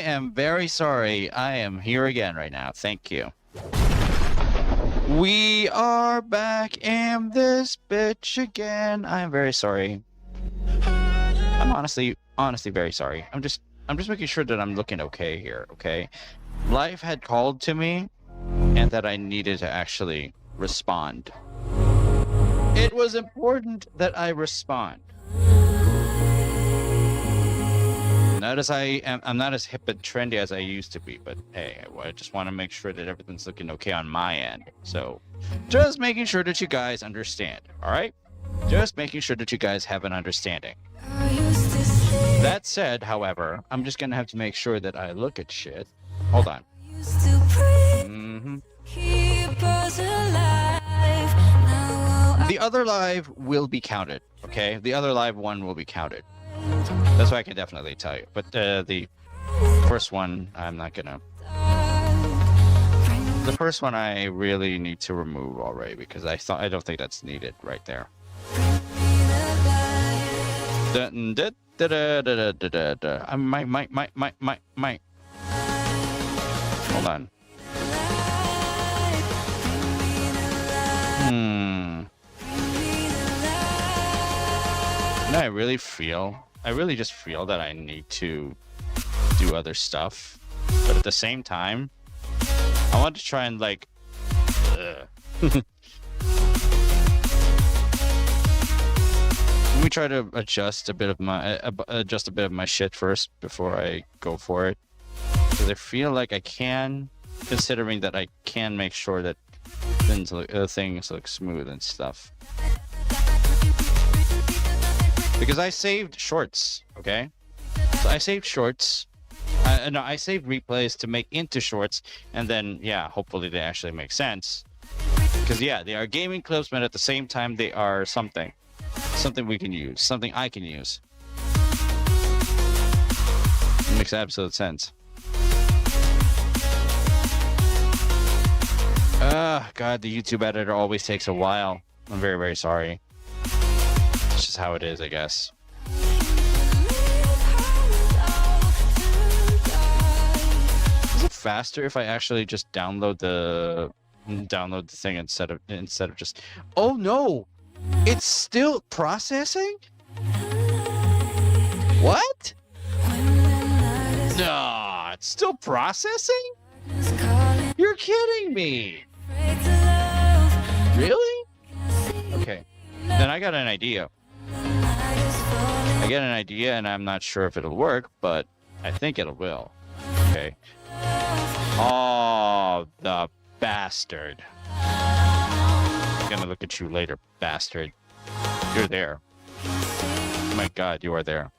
am very sorry. I am here again right now. Thank you. We are back in this bitch again. I am very sorry. I'm honestly very sorry. I'm just making sure that I'm looking okay here, okay? Life had called to me and that I needed to actually respond. It was important that I respond. I'm not as hip and trendy as I used to be, but hey, I just want to make sure that everything's looking okay on my end. So, just making sure that you guys understand, all right? Just making sure that you guys have an understanding. That said, however, I'm just gonna have to make sure that I look at shit. Hold on. The other live will be counted, okay? The other live one will be counted. That's what I can definitely tell you. But the first one, I'm not gonna. The first one I really need to remove already because I don't think that's needed right there. My. Hold on. I really just feel that I need to do other stuff, but at the same time, I want to try and like. Let me try to adjust a bit of my shit first before I go for it, because I feel like I can, considering that I can make sure that things look smooth and stuff. Because I saved shorts, okay? So I saved shorts. No, I saved replays to make into shorts, and then, yeah, hopefully they actually make sense. Because, yeah, they are gaming clips, but at the same time, they are something. Something we can use. Something I can use. It makes absolute sense. God, the YouTube editor always takes a while. I'm very, very sorry. It's just how it is, I guess. Is it faster if I actually just download the thing instead of just? Oh no, it's still processing. What? No, it's still processing. You're kidding me. Really? Okay. Then I got an idea. And I'm not sure if it'll work, but I think it will. Okay. Oh, the bastard. I'm gonna look at you later, bastard. You're there. Oh my God, you are there.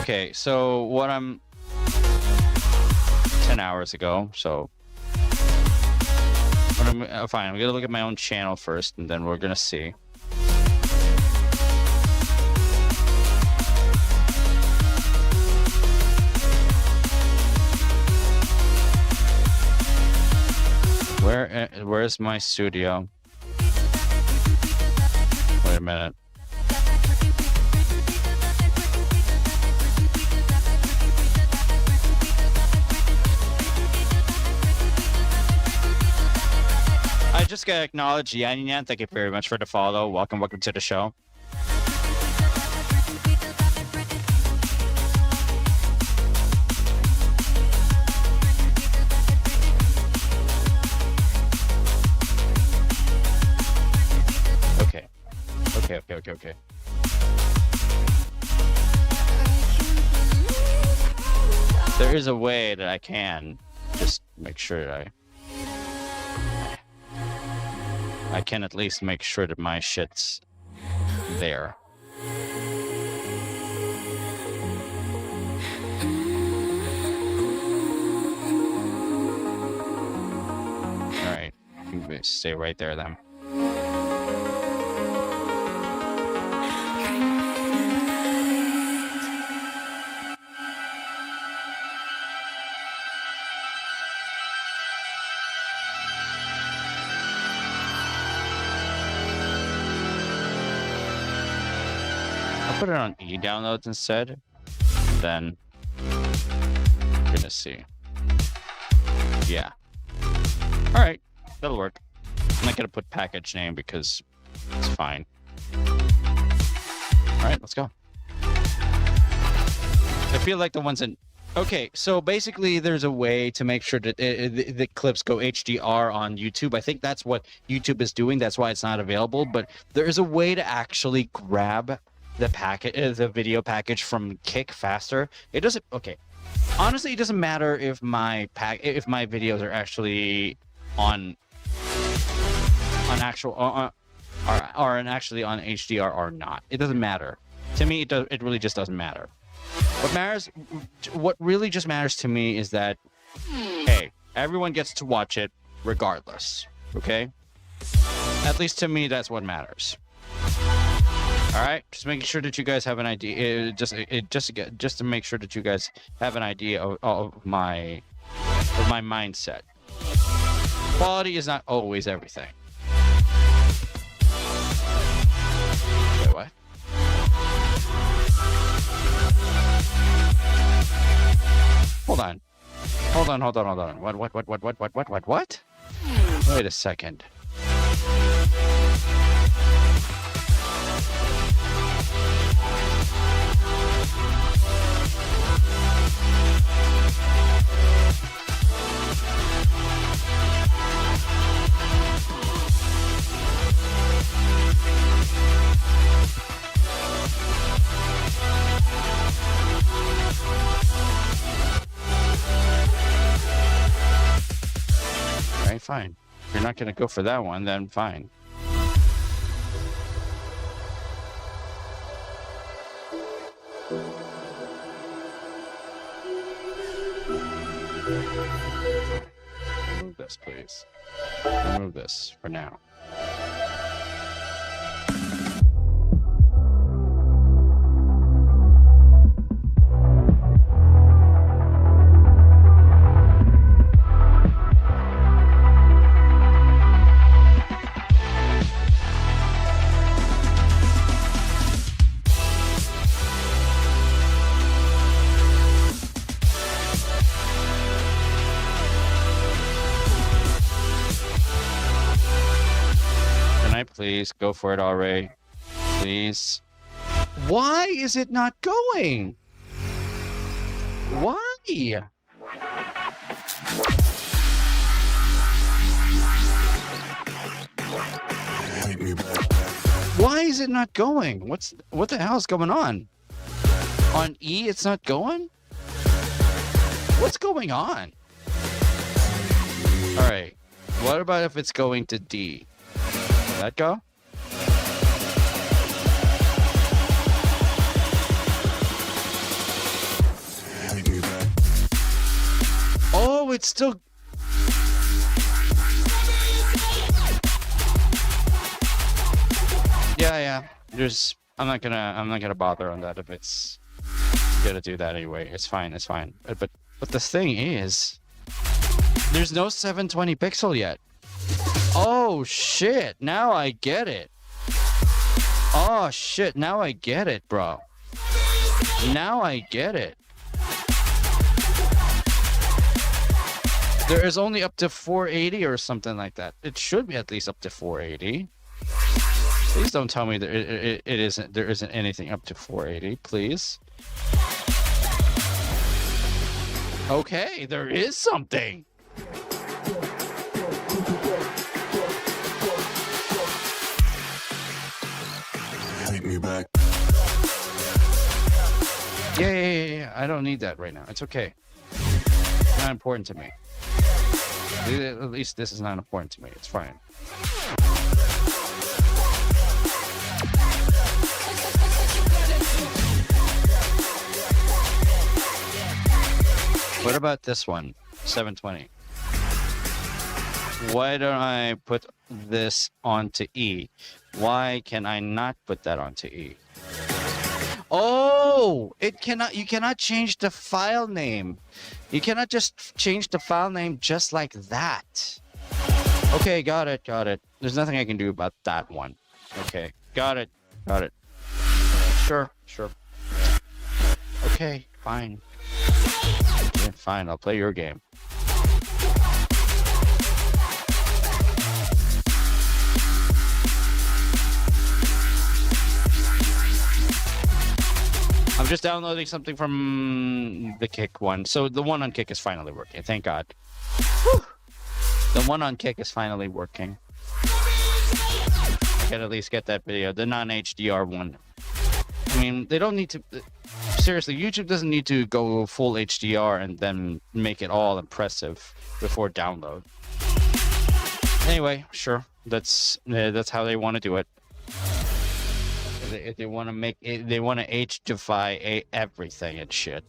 Okay, so what 10 hours ago, so fine, I'm gonna look at my own channel first, and then we're gonna see. Where's my studio? Wait a minute. I just gotta acknowledge Yan Yan. Thank you very much for the follow. Welcome to the show. Okay. There is a way that I can just make sure that I can at least make sure that my shit's there. Alright, stay right there then. put it on e-downloads instead, then we're gonna see. Yeah. All right, that'll work. I'm not gonna put package name because it's fine. All right, let's go. I feel like the ones in... Okay, so basically there's a way to make sure that the clips go HDR on YouTube. I think that's what YouTube is doing. That's why it's not available. But there is a way to actually grab the packet, the video package from Kick faster. It doesn't... Okay. Honestly, it doesn't matter if my videos are actually on actual... are actually on HDR or not. It doesn't matter. To me, it really just doesn't matter. What really just matters to me is that, hey, everyone gets to watch it regardless, okay? At least to me, that's what matters. All right, just making sure that you guys have an idea. Just to make sure that you guys have an idea of my mindset. Quality is not always everything. Wait, what? Hold on. What? Wait a second. Alright, fine. If you're not gonna go for that one, then fine. Remove this, please. Remove this for now. Please go for it already. Please. Why is it not going? Why? Why is it not going? What the hell is going on? On E, it's not going? What's going on? All right. What about if it's going to D? That go? Oh, it's still... Yeah. I'm not gonna bother on that if it's gonna do that anyway. It's fine. But the thing is, there's no 720 pixel yet. Oh shit, now I get it. Oh shit, now I get it, bro. Now I get it. There is only up to 480 or something like that. It should be at least up to 480. Please don't tell me that it isn't. There isn't anything up to 480, please. Okay, there is something. Me back. Yeah. I don't need that right now. It's okay. It's not important to me. At least this is not important to me. It's fine. What about this one? 720. Why don't I put this onto E? Why can I not put that onto E? Oh, it cannot. You cannot change the file name. You cannot just change the file name just like that. Okay, got it. There's nothing I can do about that one. Okay, got it. Sure. Okay, fine. Yeah, fine, I'll play your game. I'm just downloading something from the Kick one. So the one on Kick is finally working. Thank God. Whew. The one on Kick is finally working. I can at least get that video. The non-HDR one. I mean, they don't need to... Seriously, YouTube doesn't need to go full HDR and then make it all impressive before download. Anyway, sure. That's how they want to do it. If they want to make it, they want to H-defy everything and shit.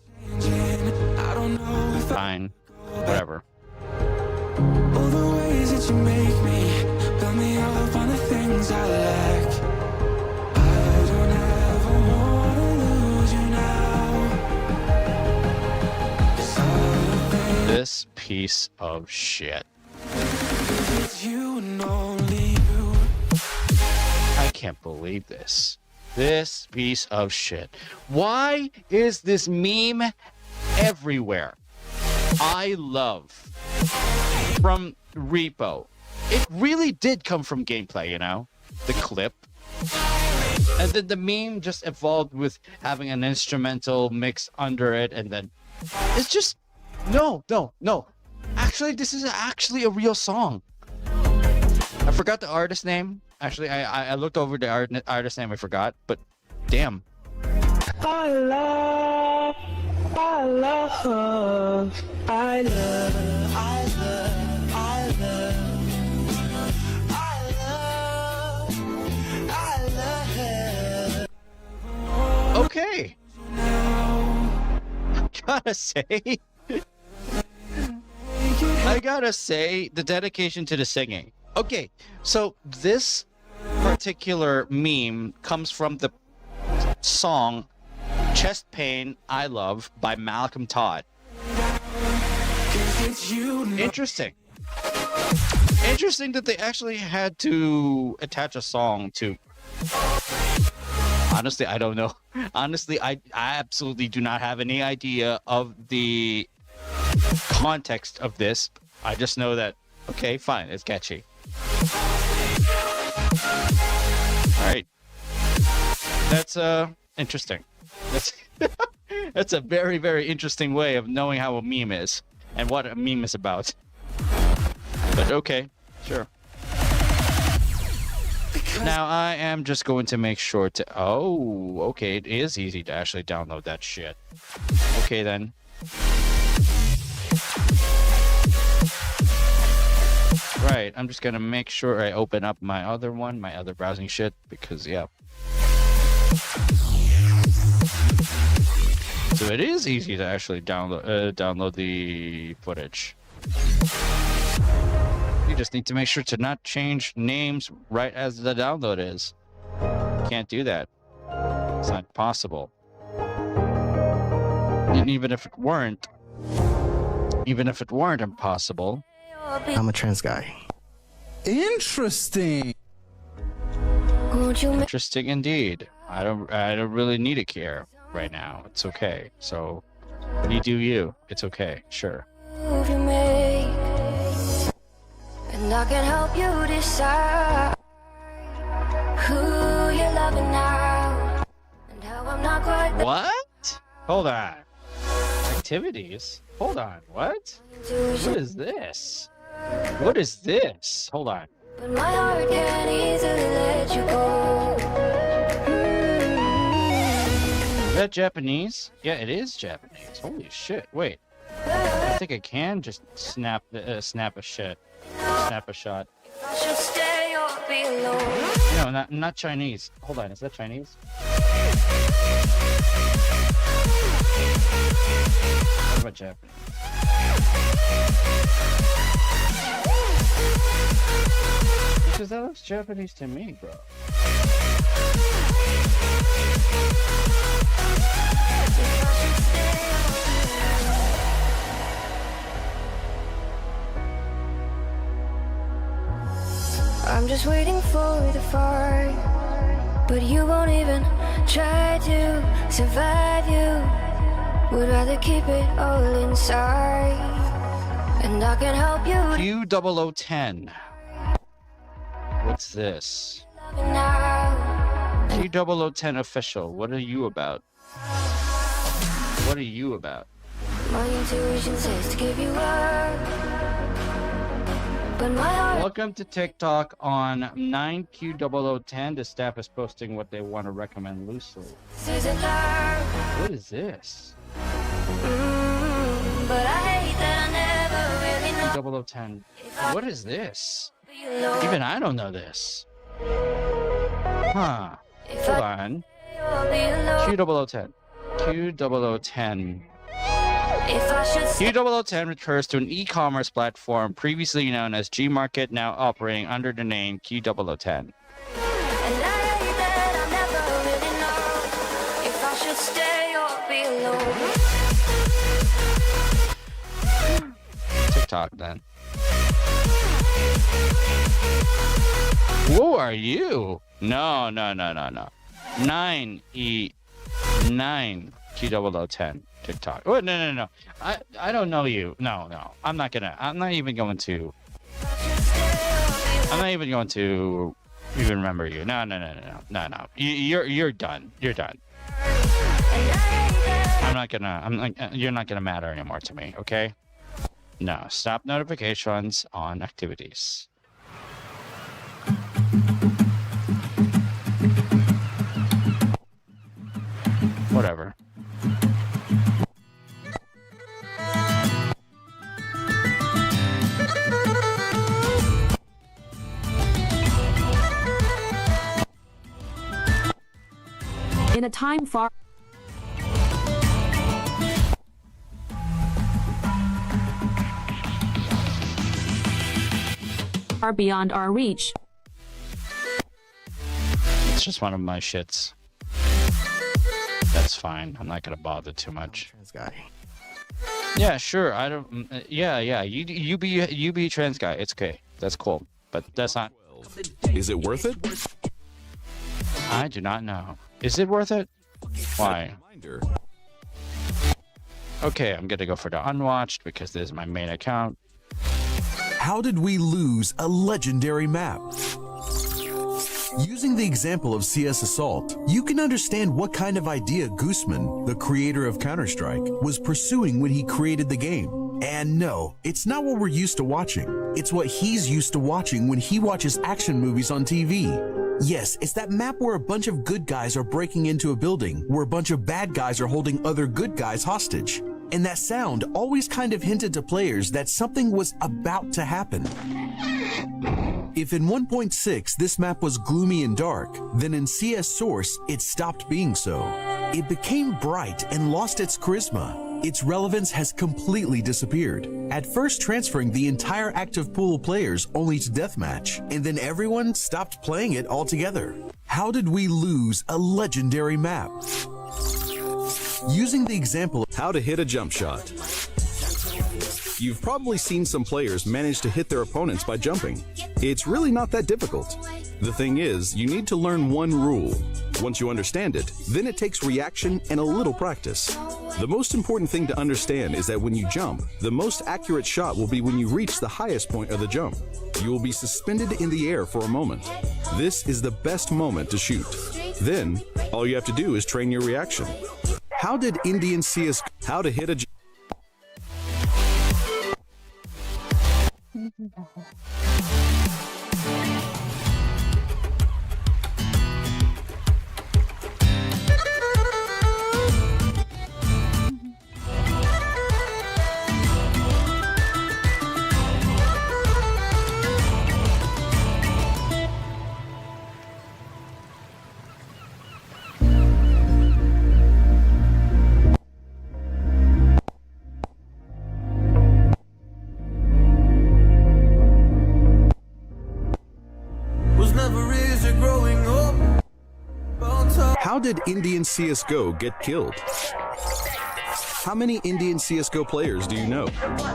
Fine, whatever. All the ways that you make me, build me up on the things I lack. I don't ever wanna lose you now. This piece of shit. It's you and only you. I can't believe this. This piece of shit. Why is this meme everywhere? I love from Repo. It really did come from gameplay, you know? The clip. And then the meme just evolved with having an instrumental mix under it, and then it's just no. Actually, this is actually a real song. I forgot the artist name. Actually, I looked over the artist name. I forgot, but damn. I love. Okay. I gotta say, the dedication to the singing. Okay, so this particular meme comes from the song Chest Pain I Love by Malcolm Todd. Interesting. Interesting that they actually had to attach a song to... Honestly, I don't know. Honestly, I absolutely do not have any idea of the context of this. I just know that, okay, fine, it's catchy. Alright. That's interesting. That's a very, very interesting way of knowing how a meme is and what a meme is about. But okay, sure. Now I am just going to make sure to... Oh, okay, it is easy to actually download that shit. Okay then. Right, I'm just gonna make sure I open up my other one, my other browsing shit, because yeah. So it is easy to actually download the footage. You just need to make sure to not change names right as the download is. Can't do that. It's not possible. And even if it weren't impossible, I'm a trans guy. Interesting. interesting indeed. I don't really need to care right now. It's okay. So you do you. It's okay. Sure. And I can help you decide who you're loving now and how I'm not quite there. What? Hold on. Activities? Hold on. What? What is this? What is this? Hold on. But my heart can't easily let you go. Is that Japanese? Yeah, it is Japanese. Holy shit. Wait. I think I can just snap a shot. I should stay or be alone. No, not Chinese. Hold on, is that Chinese? What about Japanese? Because that looks Japanese to me, bro. I'm just waiting for the fire, but you won't even try to survive you. Would rather keep it all inside. And I can help you Q0010. What's this? loving now. Q0010 official. What are you about? What are you about? My intuition says to give you up, but my heart Welcome to TikTok on 9Q0010. The staff is posting what they want to recommend loosely. isn't love. What is this? But I hate that I never really know. Q0010. What is this? Be alone. Even I don't know this. Huh. If Hold I on. you'll be alone. Q0010. Q0010. If I should stay, Q0010 refers to an e-commerce platform previously known as Gmarket, now operating under the name Q0010. and I hate that I never really know if I should stay or be alone. TikTok then. Who are you? No. 9 Q0010 TikTok. Oh, no. I don't know you. No. I'm not even going to remember you. No. You're done. You're done. You're not gonna matter anymore to me, okay? No, stop notifications on activities. Whatever. In a time far beyond our reach. It's just one of my shits. That's fine. I'm not gonna bother too much. Trans guy. Yeah, sure. I don't. Yeah. You be a trans guy. It's okay. That's cool. But that's not. Is it worth it? I do not know. Is it worth it? Why? Reminder. Okay, I'm gonna go for the unwatched because this is my main account. How did we lose a legendary map? Using the example of CS Assault, you can understand what kind of idea Guzman, the creator of Counter-Strike, was pursuing when he created the game. And no, it's not what we're used to watching. It's what he's used to watching when he watches action movies on TV. Yes, it's that map where a bunch of good guys are breaking into a building, where a bunch of bad guys are holding other good guys hostage. And that sound always kind of hinted to players that something was about to happen. If in 1.6 this map was gloomy and dark, then in CS Source it stopped being so. It became bright and lost its charisma. Its relevance has completely disappeared, at first transferring the entire active pool of players only to deathmatch, and then everyone stopped playing it altogether. How did we lose a legendary map? Using the example of How to hit a jump shot. You've probably seen some players manage to hit their opponents by jumping. It's really not that difficult. The thing is, you need to learn one rule. Once you understand it, then it takes reaction and a little practice. The most important thing to understand is that when you jump, the most accurate shot will be when you reach the highest point of the jump. You will be suspended in the air for a moment. This is the best moment to shoot. Then, all you have to do is train your reaction. How did Indian CS How to hit a Was never easy growing up. How did Indian CSGO get killed? How many Indian CSGO players do you know?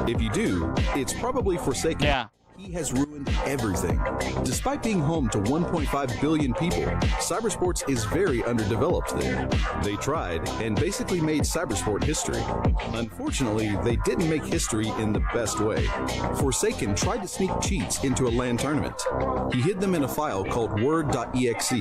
If you do, it's probably Forsaken. Yeah. He has ruined everything. Despite being home to 1.5 billion people, cybersports is very underdeveloped there. They tried and basically made cybersport history. Unfortunately, they didn't make history in the best way. Forsaken tried to sneak cheats into a LAN tournament. He hid them in a file called word.exe.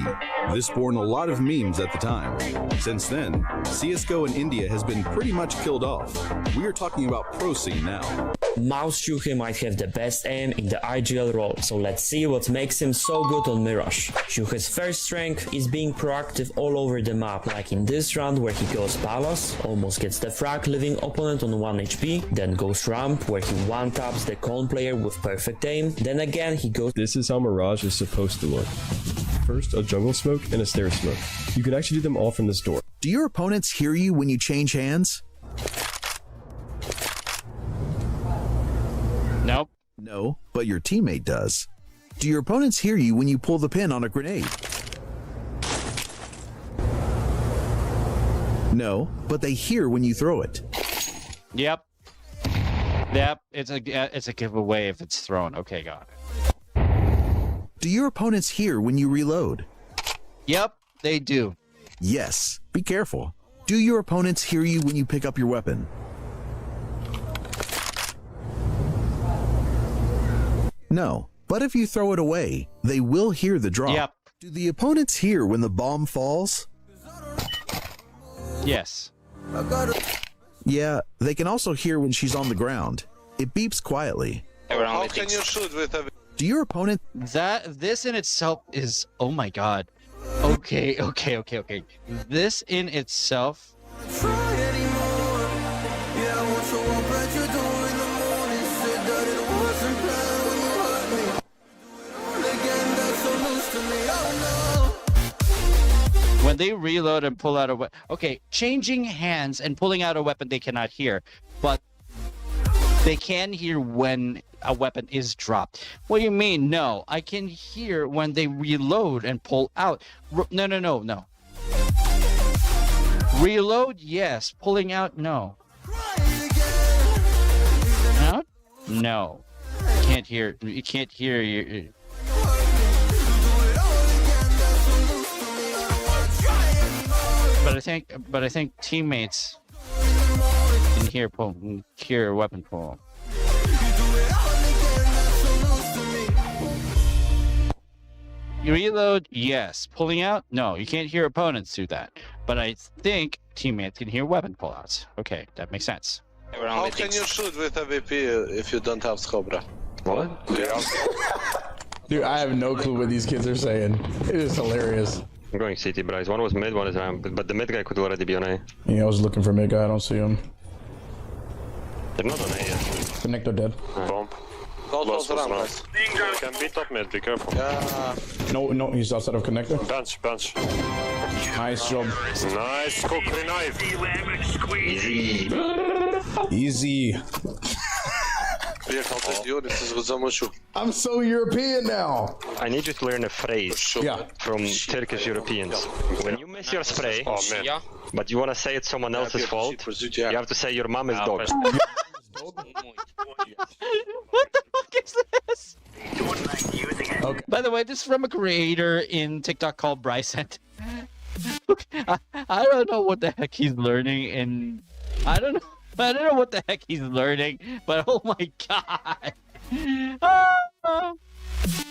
This spawned a lot of memes at the time. Since then, CSGO in India has been pretty much killed off. We are talking about pro scene now. Mouse Shuhei might have the best aim in the IGL role, so let's see what makes him so good on Mirage. Shuhei's first strength is being proactive all over the map, like in this round where he goes Palace, almost gets the frag, leaving opponent on 1 HP, then goes Ramp where he one-taps the Khorne player with perfect aim, then again he goes. This is how Mirage is supposed to look. First, a jungle smoke and a stair smoke. You can actually do them all from this door. Do your opponents hear you when you change hands? Nope. No, but your teammate does. Do your opponents hear you when you pull the pin on a grenade? No, but they hear when you throw it. Yep. Yep. It's a giveaway if it's thrown. Okay, got it. Do your opponents hear when you reload? Yep, they do. Yes. Be careful. Do your opponents hear you when you pick up your weapon? No, but if you throw it away, they will hear the drop. Yep. Do the opponents hear when the bomb falls? Yes. Yeah, they can also hear when she's on the ground. It beeps quietly. How can you shoot with a... Do your opponent... This in itself is... Oh my god. Okay. This in itself... When they reload and pull out a weapon... Okay, changing hands and pulling out a weapon they cannot hear, but they can hear when a weapon is dropped. What do you mean? No, I can hear when they reload and pull out. No. Reload, yes. Pulling out, no. Out? No. Can't hear. You can't hear your... But I think teammates can hear weapon pull. You reload, yes. Pulling out, no. You can't hear opponents do that. But I think teammates can hear weapon pullouts. Okay, that makes sense. How can you shoot with a VP if you don't have Scobra? What? Dude, I have no clue what these kids are saying. It is hilarious. I'm going CT, Bryce. One was mid, one is ramp, but the mid guy could already be on A. Yeah, I was looking for mid guy. I don't see him. They're not on A yet. Connector dead. Bomb. Gold was ramp. Can be top mid, be careful. Yeah. No, he's outside of connector. Bench. Nice job. Nice cookery knife. Easy. I'm so European now. I need you to learn a phrase from Turkish Europeans. When you miss your spray, but you want to say it's someone else's fault, you have to say your mom is dog. What the fuck is this? Okay. By the way, this is from a creator in TikTok called Bryson. I don't know what the heck he's learning, and I don't know what the heck he's learning, but oh my god.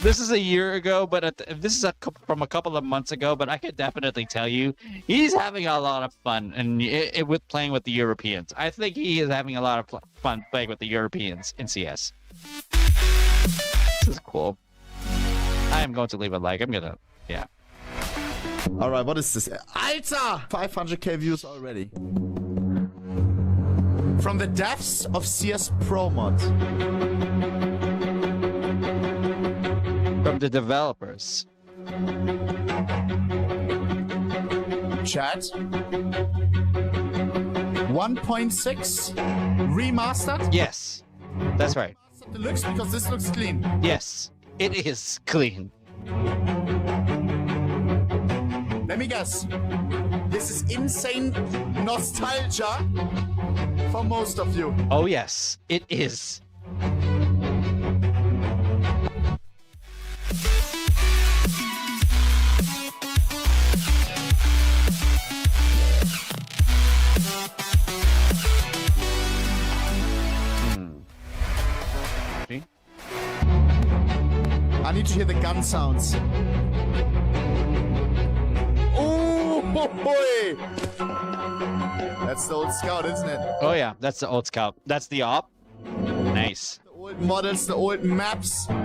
This is a year ago, but this is from a couple of months ago, but I could definitely tell you he's having a lot of fun and with playing with the Europeans. I think he is having a lot of fun playing with the Europeans in CS. This is cool. I am going to leave a like. Yeah. Alright, what is this? Alter! 500k views already. From the depths of CS Pro Mod. From the developers. Chat. 1.6 remastered? Yes. That's right. Deluxe, because this looks clean. Yes. It is clean. Let me guess. This is insane nostalgia for most of you. Oh yes, it is. to hear the gun sounds. Oh boy! That's the old Scout, isn't it? Oh yeah, that's the old Scout. That's the op. Nice. The old models, the old maps. We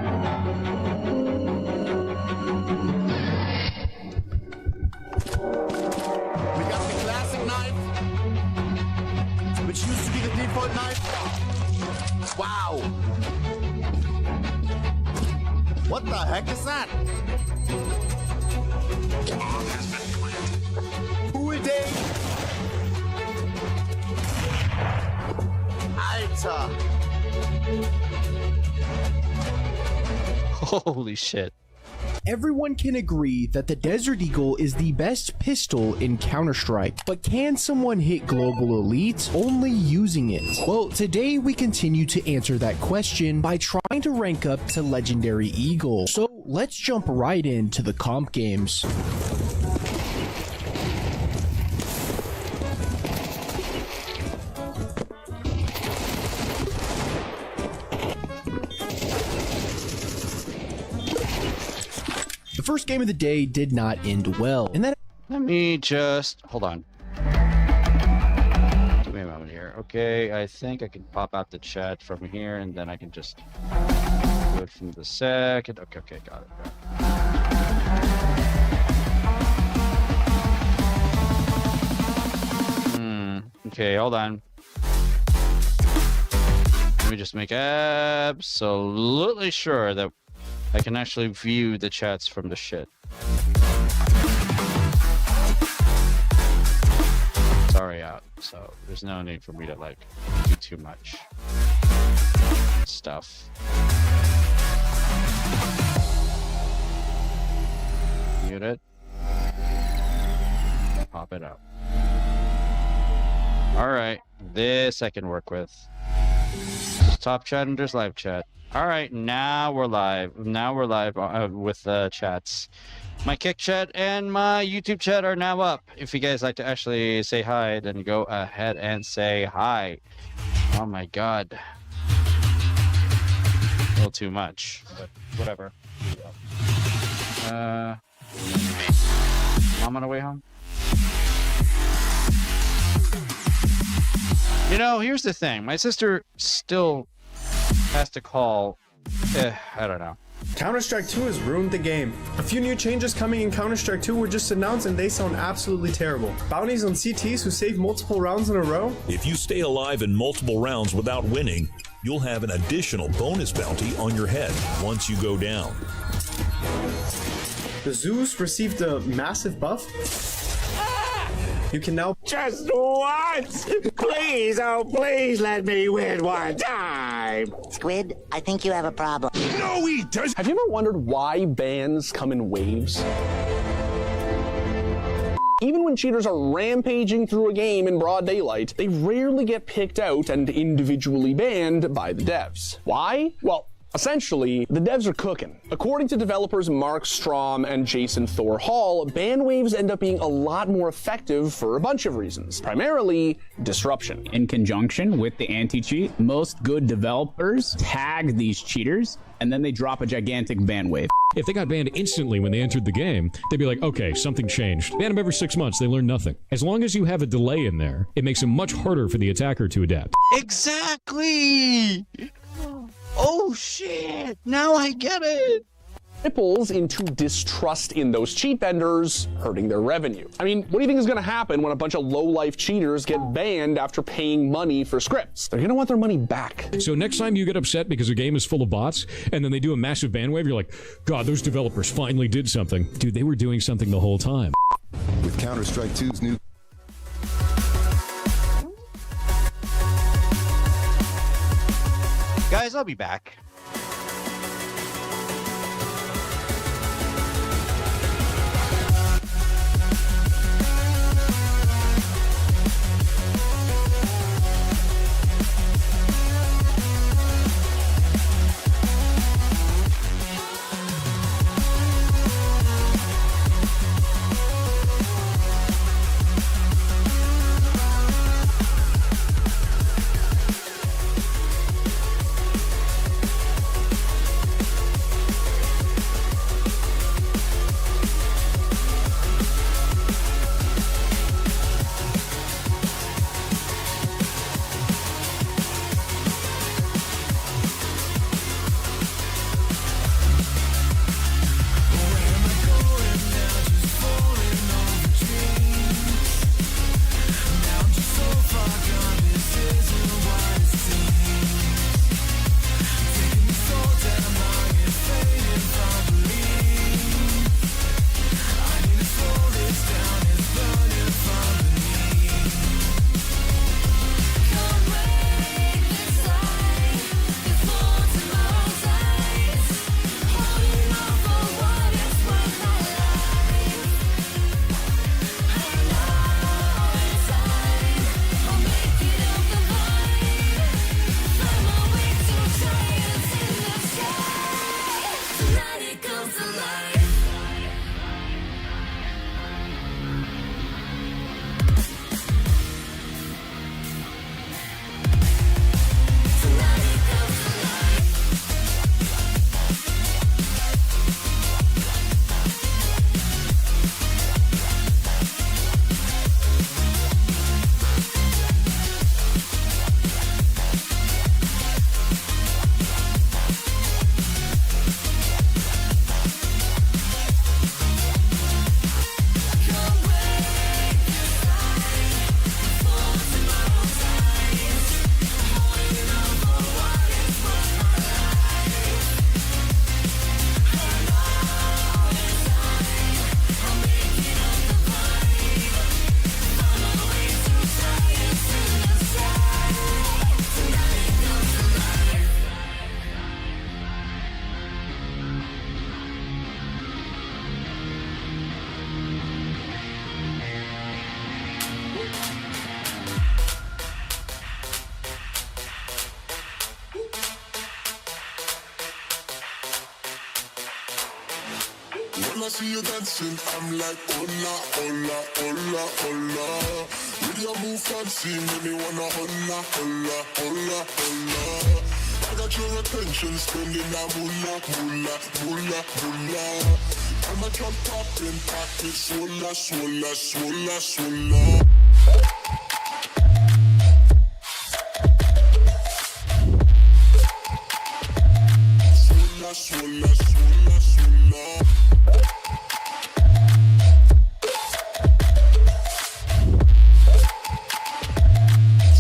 got the classic knife, which used to be the default knife. Wow. What the heck is that? Cool day. Alter. Holy shit. Everyone can agree that the Desert Eagle is the best pistol in Counter-Strike, but can someone hit Global Elite only using it? Well, today we continue to answer that question by trying to rank up to Legendary Eagle. So let's jump right into the comp games. The first game of the day did not end well, and that— Let me just hold on. Give me a moment here. Okay, I think I can pop out the chat from here, and then I can just do it from the second. Okay, got it. Okay, hold on. Let me just make absolutely sure that I can actually view the chats from the shit. It's already out, so there's no need for me to like do too much stuff. Mute it. Pop it up. Alright, this I can work with. There's top chat and there's live chat. Alright, now we're live. With chats. My Kick chat and my YouTube chat are now up. If you guys like to actually say hi, then go ahead and say hi. Oh my god. A little too much, but whatever. Mom on the way home? You know, here's the thing. My sister still has to call. I don't know. Counter-Strike 2 has ruined the game. A few new changes coming in Counter-Strike 2 were just announced and they sound absolutely terrible. Bounties on CTs who save multiple rounds in a row. If you stay alive in multiple rounds without winning, you'll have an additional bonus bounty on your head once you go down. The Zeus received a massive buff. You can now— Just once! Please, oh please let me win one time! Squid, I think you have a problem. No, he does! Have you ever wondered why bans come in waves? Even when cheaters are rampaging through a game in broad daylight, they rarely get picked out and individually banned by the devs. Why? Well, essentially, the devs are cooking. According to developers Mark Strom and Jason Thor Hall, ban waves end up being a lot more effective for a bunch of reasons. Primarily, disruption. In conjunction with the anti-cheat, most good developers tag these cheaters, and then they drop a gigantic ban wave. If they got banned instantly when they entered the game, they'd be like, okay, something changed. Ban them every 6 months, they learn nothing. As long as you have a delay in there, it makes it much harder for the attacker to adapt. Exactly! Oh shit! Now I get it! Ripples into distrust in those cheat vendors, hurting their revenue. I mean, what do you think is going to happen when a bunch of low-life cheaters get banned after paying money for scripts? They're going to want their money back. So next time you get upset because a game is full of bots, and then they do a massive ban wave, you're like, God, those developers finally did something. Dude, they were doing something the whole time. With Counter-Strike 2's new... Guys, I'll be back. see you dancing, I'm like, hola, hola, hola, hola. With your move fancy, make me wanna hola, hola, hola, hola. I got your attention, spending that moolah, moolah, moolah, moolah. I'm a drop poppin' pocket, swola, swola, swola, swola. Swola, swola, swola, swola.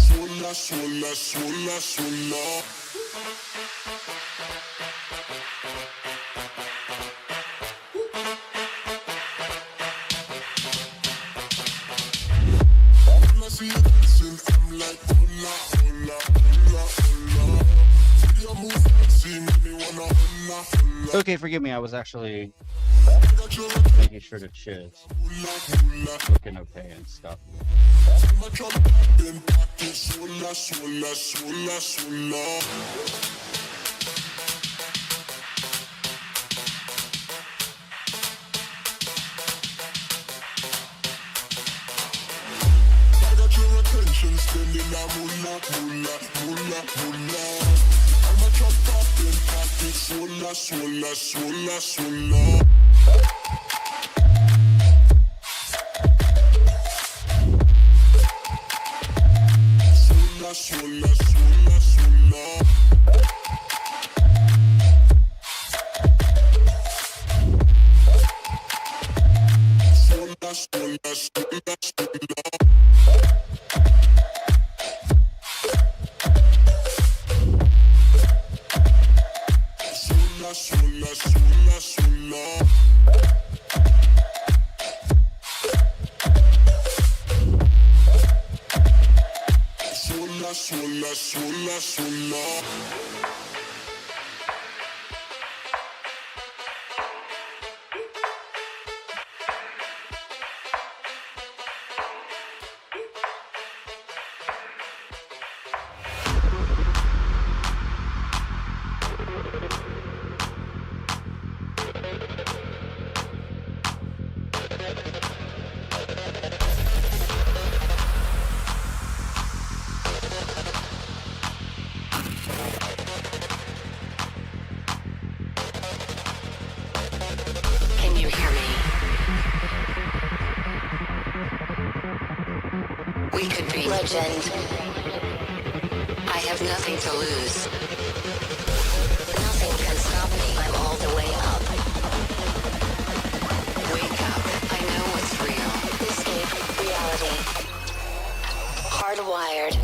Swola, swola, swola, swola. When I see you dancing, I'm like, hola, hola, hola, hola. See your move fancy, make me wanna hola, hola. Okay, forgive me. I was actually making sure to chiz. Looking okay and stuff. I'm a drop poppin' pocket, swola, swola, swola, swola. Spending that moolah, moolah, moolah, moolah. I'm a drop poppin' pocket, swola, swola, swola, swola. Swola, swola, swola, swola. Swola, swola, swola, swola. Swola, swola, swola. Swola, swola, swola, swola. Can you hear me? We could be legend. I have nothing to lose. Nothing can stop me. I'm all the way up. Wake up. I know what's real. Escape reality. Hardwired.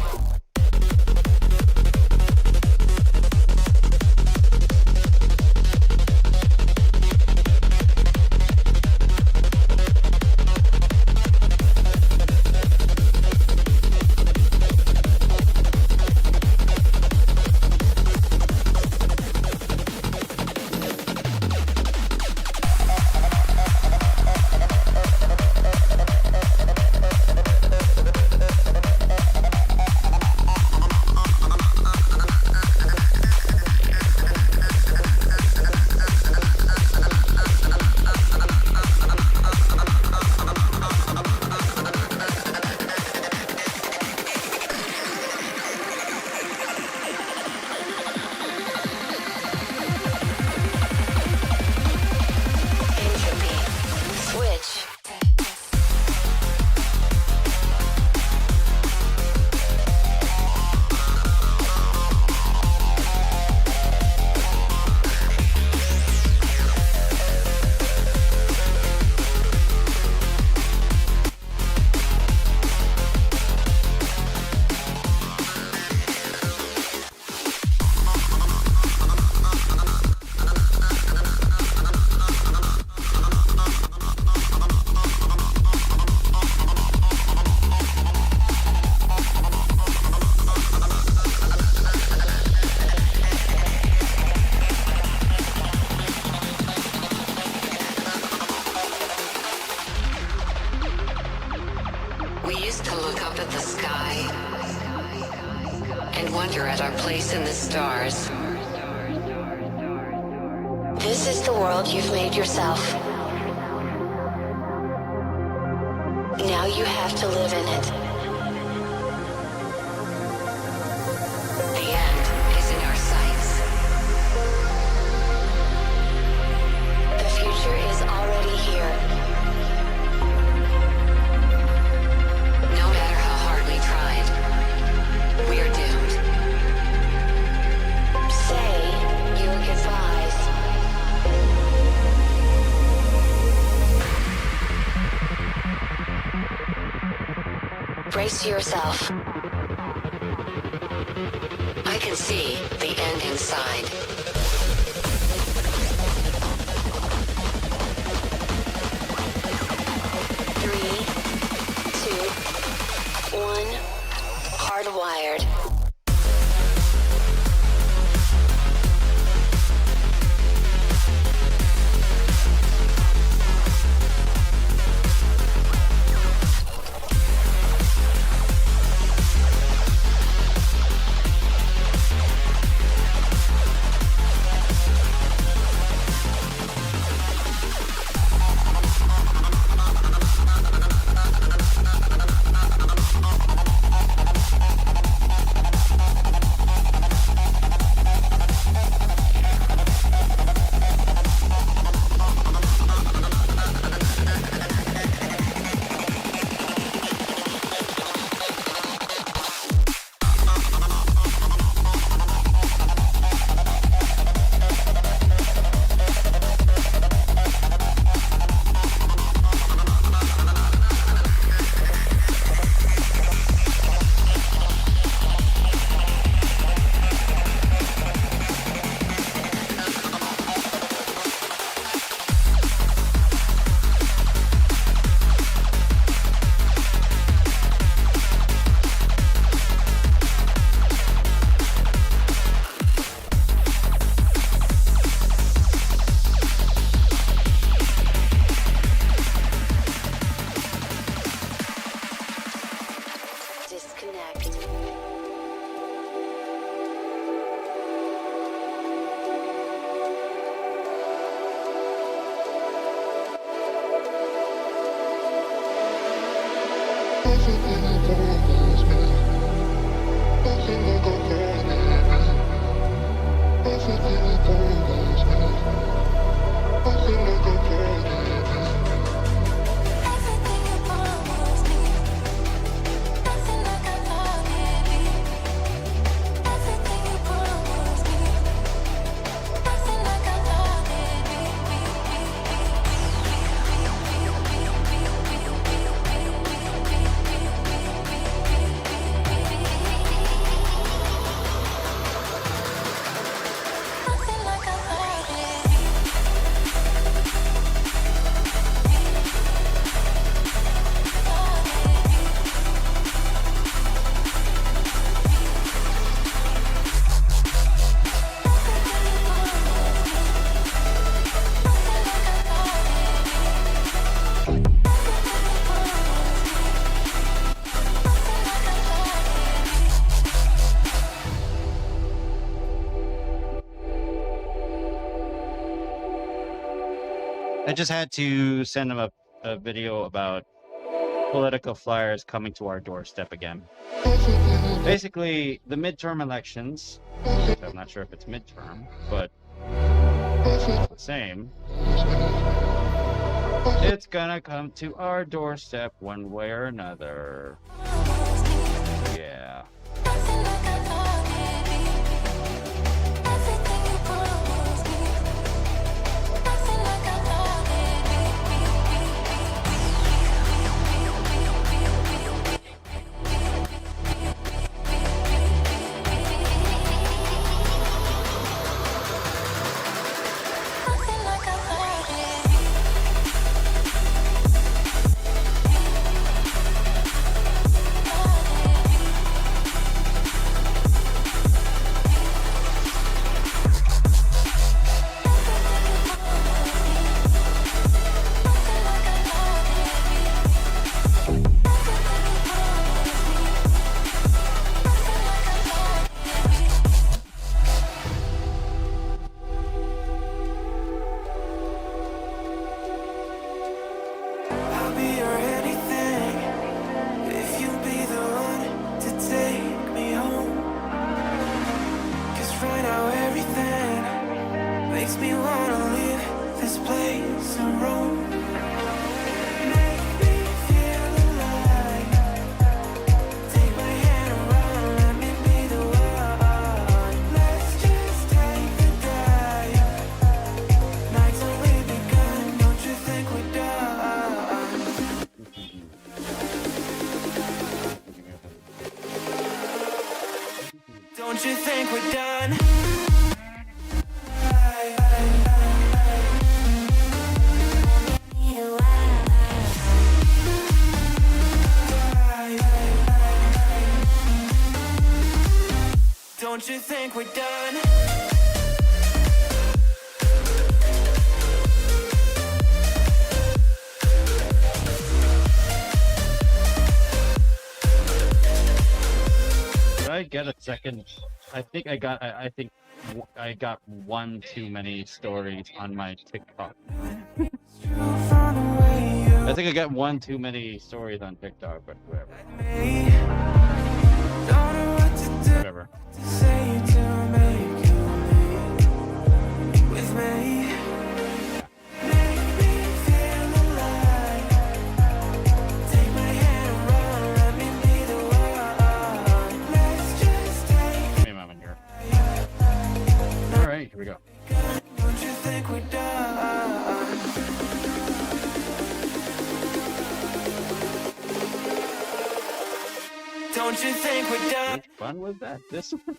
wonder at our place in the stars. This is the world you've made yourself. you have to live in it. The end is in our sights. The future is already here. No matter how hard we tried, we are doomed. Say your goodbyes. Brace yourself. I can see the end inside. Three, two, one. Hardwired. I just had to send them a video about political flyers coming to our doorstep again. Basically, the midterm elections, I'm not sure if it's midterm, but it's the same. It's gonna come to our doorstep one way or another. Yeah. Don't you think we're done? Don't you think we're done? Did I get a second? I think I got one too many stories on my TikTok. I think I got one too many stories on TikTok, but whatever. Whatever. Give me a moment here. Alright, here we go. Don't you think we're done? Don't you think we're done? Which fun was that? This one?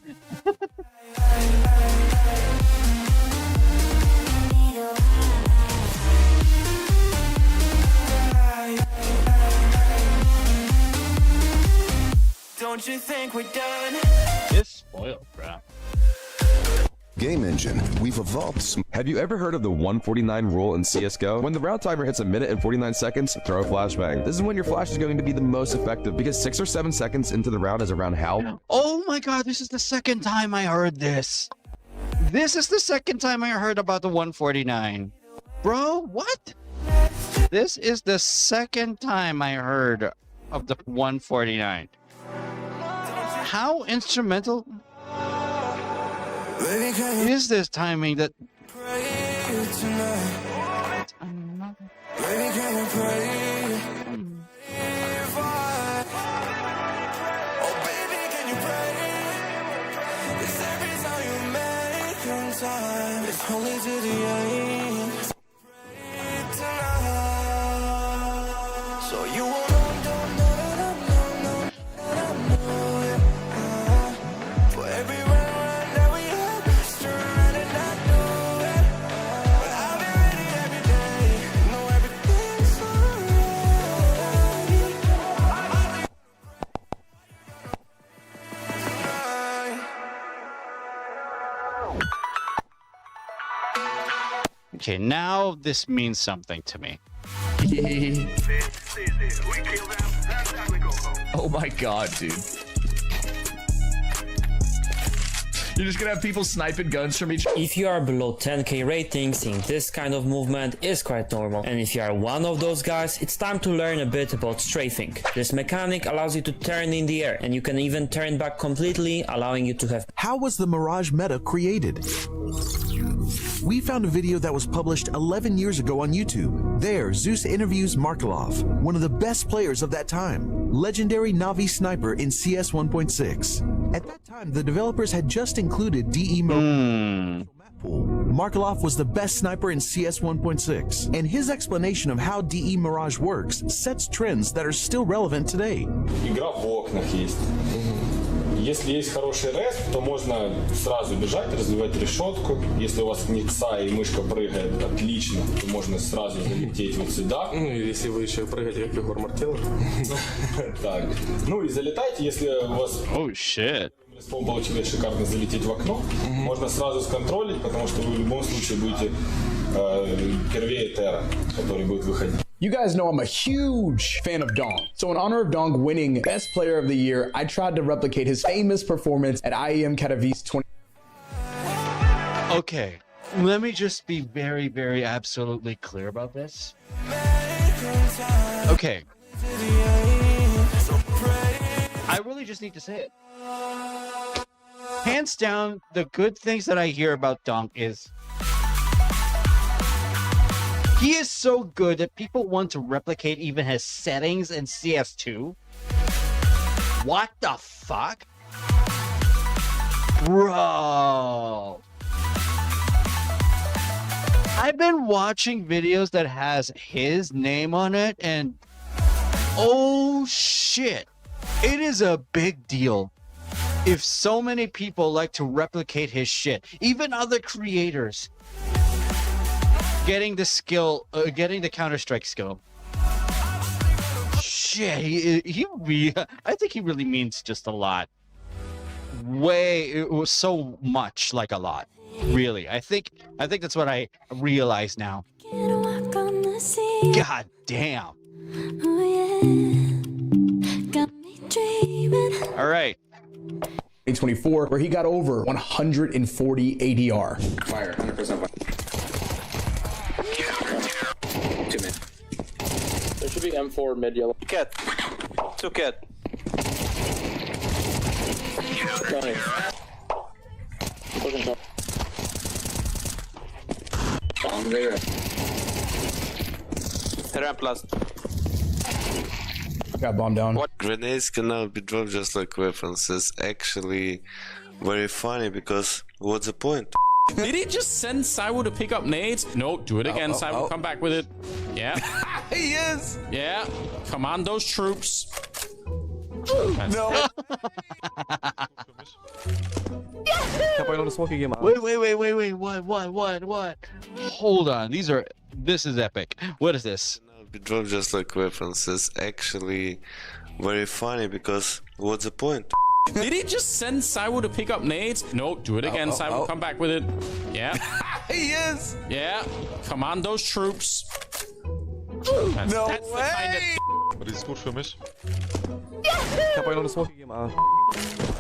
Don't you think we're done? It's spoiled, bro. Game Engine, we've evolved. Have you ever heard of the 149 rule in CSGO? When the round timer hits a minute and 49 seconds, throw a flashbang. This is when your flash is going to be the most effective because 6 or 7 seconds into the round is around how? Oh my god, this is the second time I heard this. This is the second time I heard about the 149. Bro, what? This is the second time I heard of the 149. How instrumental is this timing that... It's only to the end. So you won't for every round that we have, just run and not do it. But I'll be ready every day. Know everything's Okay, now this means something to me. Oh my god, dude. You're just gonna have people sniping guns from each. If you are below 10k ratings, seeing this kind of movement is quite normal. And if you are one of those guys, it's time to learn a bit about strafing. This mechanic allows you to turn in the air, and you can even turn back completely, allowing you to have... How was the Mirage meta created? We found a video that was published 11 years ago on YouTube. There, Zeus interviews Markelov, one of the best players of that time, legendary Navi sniper in CS 1.6. At that time, the developers had just included DE Mirage. Markelov was the best sniper in CS 1.6, and his explanation of how DE Mirage works sets trends that are still relevant today. Игра в окнах есть. Если есть хороший респ, то можно сразу бежать, развивать решетку. Если у вас никса и мышка прыгает отлично, то можно сразу залететь вот сюда. Ну, если вы еще прыгаете как Егор Мартелов. Так. Ну и залетайте, если у вас... Oh, shit. Респом получилось шикарно залететь в окно. Можно сразу сконтролить, потому что вы в любом случае будете первее Терра, который будет выходить. You guys know I'm a huge fan of Dong. So in honor of Dong winning Best Player of the Year, I tried to replicate his famous performance at IEM Katowice 20. Okay, let me just be very, very absolutely clear about this. Okay. I really just need to say it. Hands down, the good things that I hear about Donk is he is so good that people want to replicate even his settings in CS2. What the fuck? Bro. I've been watching videos that has his name on it and oh shit. It is a big deal. if so many people like to replicate his shit, even other creators, getting the skill, getting the Counter-Strike skill. Shit, I think he really means just a lot. It was so much like a lot. Really, I think that's what I realize now. God damn. All right. 2024, where he got over 140 ADR. Fire, 100% fire. 2 mid. There should be M4 mid yellow. Cat. 2 cat. Tony. Looking top. On there. Ramp last. Got bombed down. What grenades can now be dropped just like weapons is actually very funny because what's the point? Did he just send Saiwo to pick up nades? No, do it again, Saiwo. Come back with it. Yeah. He is. Yeah. Command those troops. No. Wait. What? Hold on. This is epic. What is this? Be dropped just like weapons is actually very funny because what's the point? Did he just send Saiwo to pick up nades? No, do it again, Saiwo. Come back with it. Yeah. He is. Yeah. Command those troops. No way. Wat is goed voor mis?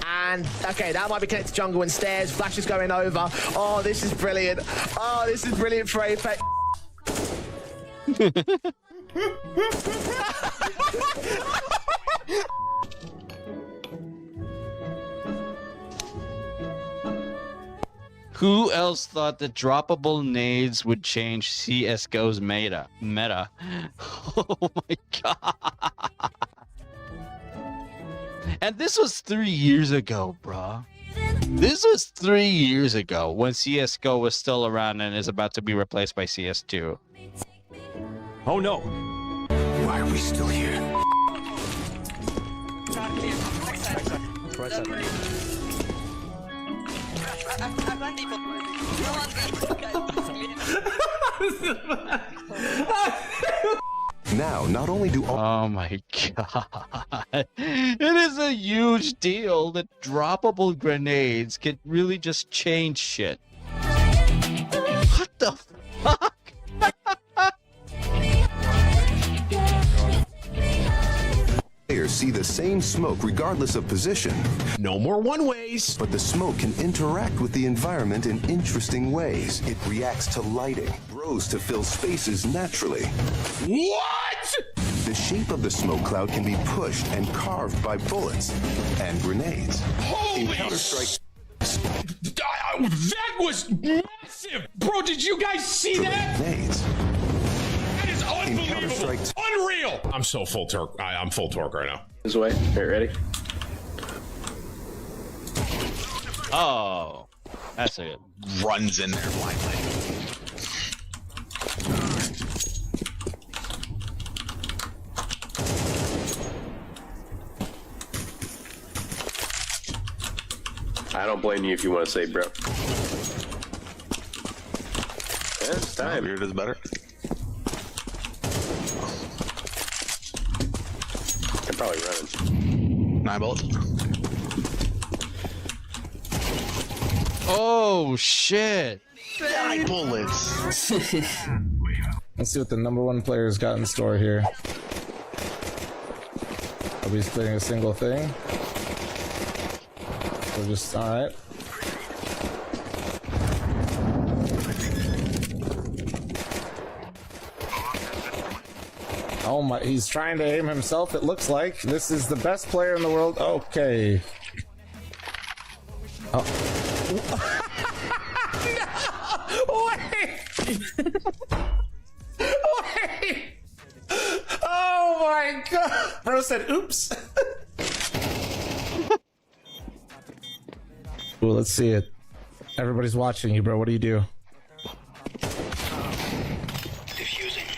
And okay, that might be connected to jungle and stairs. Flash is going over. Oh, this is brilliant. Oh, this is brilliant for Apex. Who else thought that droppable nades would change CSGO's meta? Oh my god. And this was 3 years ago, bruh. This was 3 years ago when CSGO was still around and is about to be replaced by CS2. Oh no. Why are we still here? Now, not only do Oh my god. It is a huge deal that droppable grenades can really just change shit. What the fuck? players see the same smoke regardless of position. No more one-ways. But the smoke can interact with the environment in interesting ways. It reacts to lighting, grows to fill spaces naturally. What? The shape of the smoke cloud can be pushed and carved by bullets and grenades. Holy In Counter-Strike, that was massive! Bro, did you guys see that? grenades. That is unbelievable! Counter-Strike- Unreal! I'm so full torque. I'm full torque right now. This way. Okay, ready? Oh, that's a runs in there blindly. I don't blame you if you want to say, bro. Yeah, it's time. Weird is better. I'm probably running. 9 bullets. Oh shit! 9 bullets. Let's see what the #1 player's got in store here. Are we splitting a single thing? We're just alright. Oh my, he's trying to aim himself, it looks like. This is the best player in the world. Okay. Oh. No! Wait! Wait! Oh my god! Bro said, oops. Ooh, let's see it. Everybody's watching you, bro. What do you do?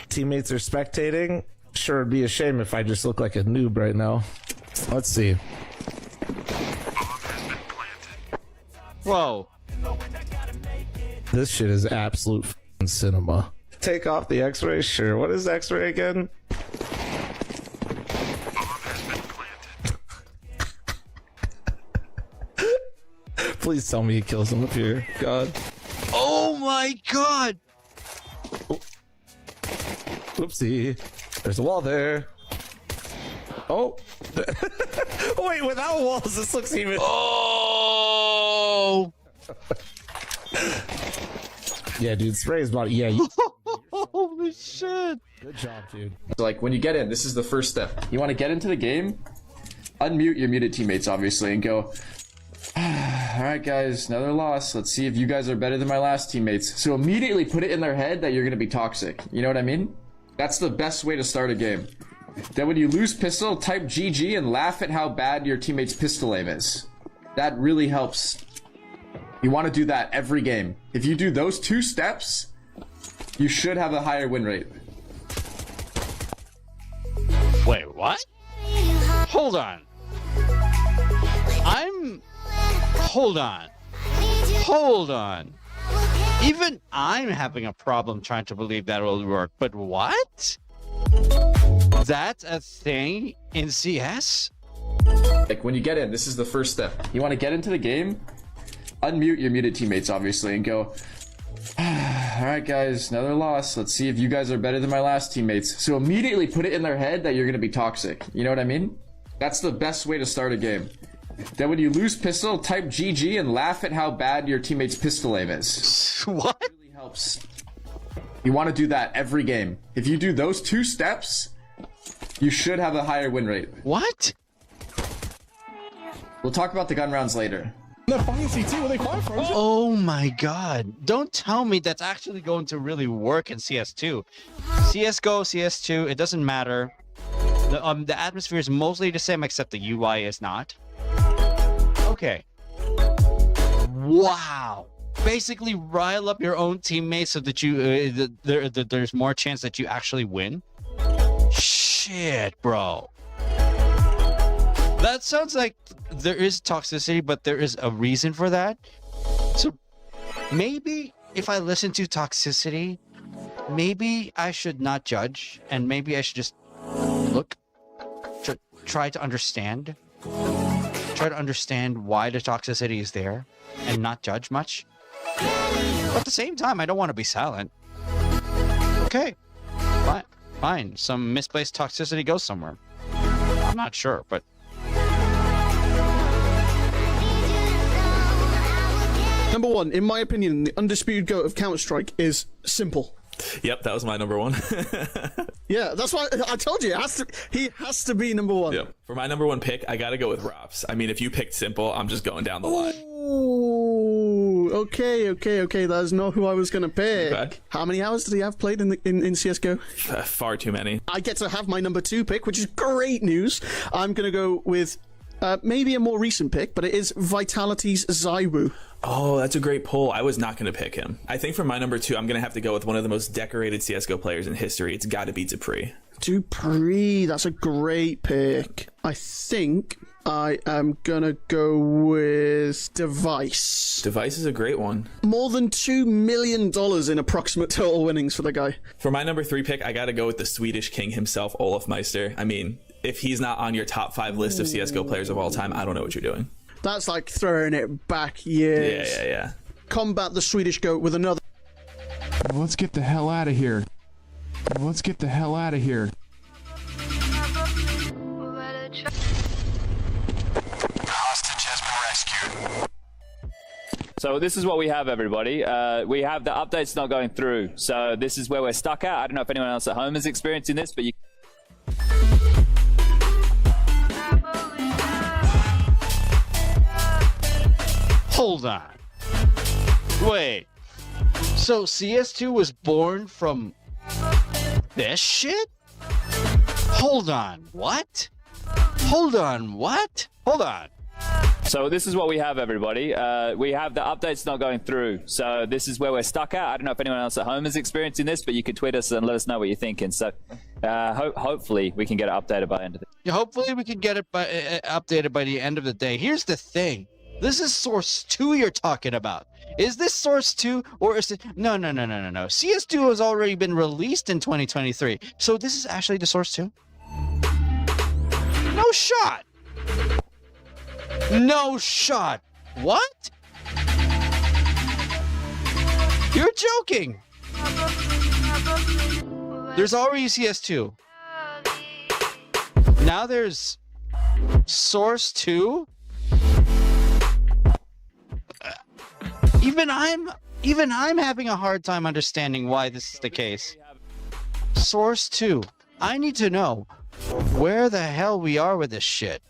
Teammates are spectating. Sure, it'd be a shame if I just look like a noob right now. Let's see. Whoa. This shit is absolute f***ing cinema. Take off the X-ray? Sure. What is X-ray again? Please tell me he kills him up here. God. Oh my god! Oopsie. There's a wall there. Oh. Wait, without walls, this looks even... Oh! Yeah, dude, spray his body. Yeah, you... Holy shit! Good job, dude. So, like, when you get in, this is the first step. You want to get into the game, unmute your muted teammates, obviously, and go, alright guys, another loss. Let's see if you guys are better than my last teammates. So immediately put it in their head that you're going to be toxic. You know what I mean? That's the best way to start a game. Then when you lose pistol, type GG and laugh at how bad your teammate's pistol aim is. That really helps. You want to do that every game. If you do those 2 steps, you should have a higher win rate. Wait, what? Hold on. Hold on. Hold on. Even I'm having a problem trying to believe that will work, but what? That's a thing in CS? Like, when you get in, this is the first step. You want to get into the game, unmute your muted teammates, obviously, and go, alright guys, another loss. Let's see if you guys are better than my last teammates. So immediately put it in their head that you're going to be toxic. You know what I mean? That's the best way to start a game. Then when you lose pistol, type GG and laugh at how bad your teammate's pistol aim is. What? It really helps. You want to do that every game. If you do those 2 steps, you should have a higher win rate. What? We'll talk about the gun rounds later. They're flying CT. Were they flying frozen? Oh my god. Don't tell me that's actually going to really work in CS2. CSGO, CS2, it doesn't matter. The atmosphere is mostly the same except the UI is not. Okay. Wow. Basically rile up your own teammates so that you there's more chance that you actually win. Shit, bro. That sounds like there is toxicity, but there is a reason for that. So maybe if I listen to toxicity, maybe I should not judge, and maybe I should just look, try to understand why the toxicity is there and not judge much. But at the same time, I don't want to be silent. Okay, fine. Some misplaced toxicity goes somewhere. I'm not sure, but Number 1, in my opinion, the undisputed GOAT of Counter-Strike is simple. Yep, that was my number 1. Yeah, that's why I told you he has to be number 1. Yep. For my number 1 pick, I gotta go with Rops. I mean, if you picked Simple, I'm just going down the line. Ooh, okay. That is not who I was gonna pick. Okay. How many hours did he have played in CS:GO? Far too many. I get to have my number 2 pick, which is great news. I'm gonna go with maybe a more recent pick, but it is Vitality's ZywOo. Oh, that's a great pull. I was not going to pick him. I think for my number 2, I'm going to have to go with one of the most decorated CSGO players in history. It's got to be Dupree. Dupree, that's a great pick. I think I am going to go with Device. Device is a great one. More than $2 million in approximate total winnings for the guy. For my number 3 pick, I got to go with the Swedish king himself, Olof Meister. I mean, if he's not on your top 5 list of CSGO players of all time, I don't know what you're doing. That's like throwing it back years. Yeah. Combat the Swedish GOAT with another. Let's get the hell out of here. Hostage has been rescued. So this is what we have, everybody. We have the updates not going through. So this is where we're stuck at. I don't know if anyone else at home is experiencing this, but you... hold on. Wait. So CS2 was born from this shit? Hold on. What? Hold on. What? Hold on. So this is what we have, everybody. We have the updates not going through. So this is where we're stuck at. I don't know if anyone else at home is experiencing this, but you can tweet us and let us know what you're thinking. So hopefully we can get it updated by the end of the day. Hopefully we can get it updated by the end of the day. Here's the thing. This is Source 2 you're talking about. Is this Source 2 or is it... No. CS2 has already been released in 2023. So this is actually the Source 2? No shot. No shot. What? You're joking. There's already CS2. Now there's Source 2? Even I'm having a hard time understanding why this is the case. Source 2. I need to know where the hell we are with this shit.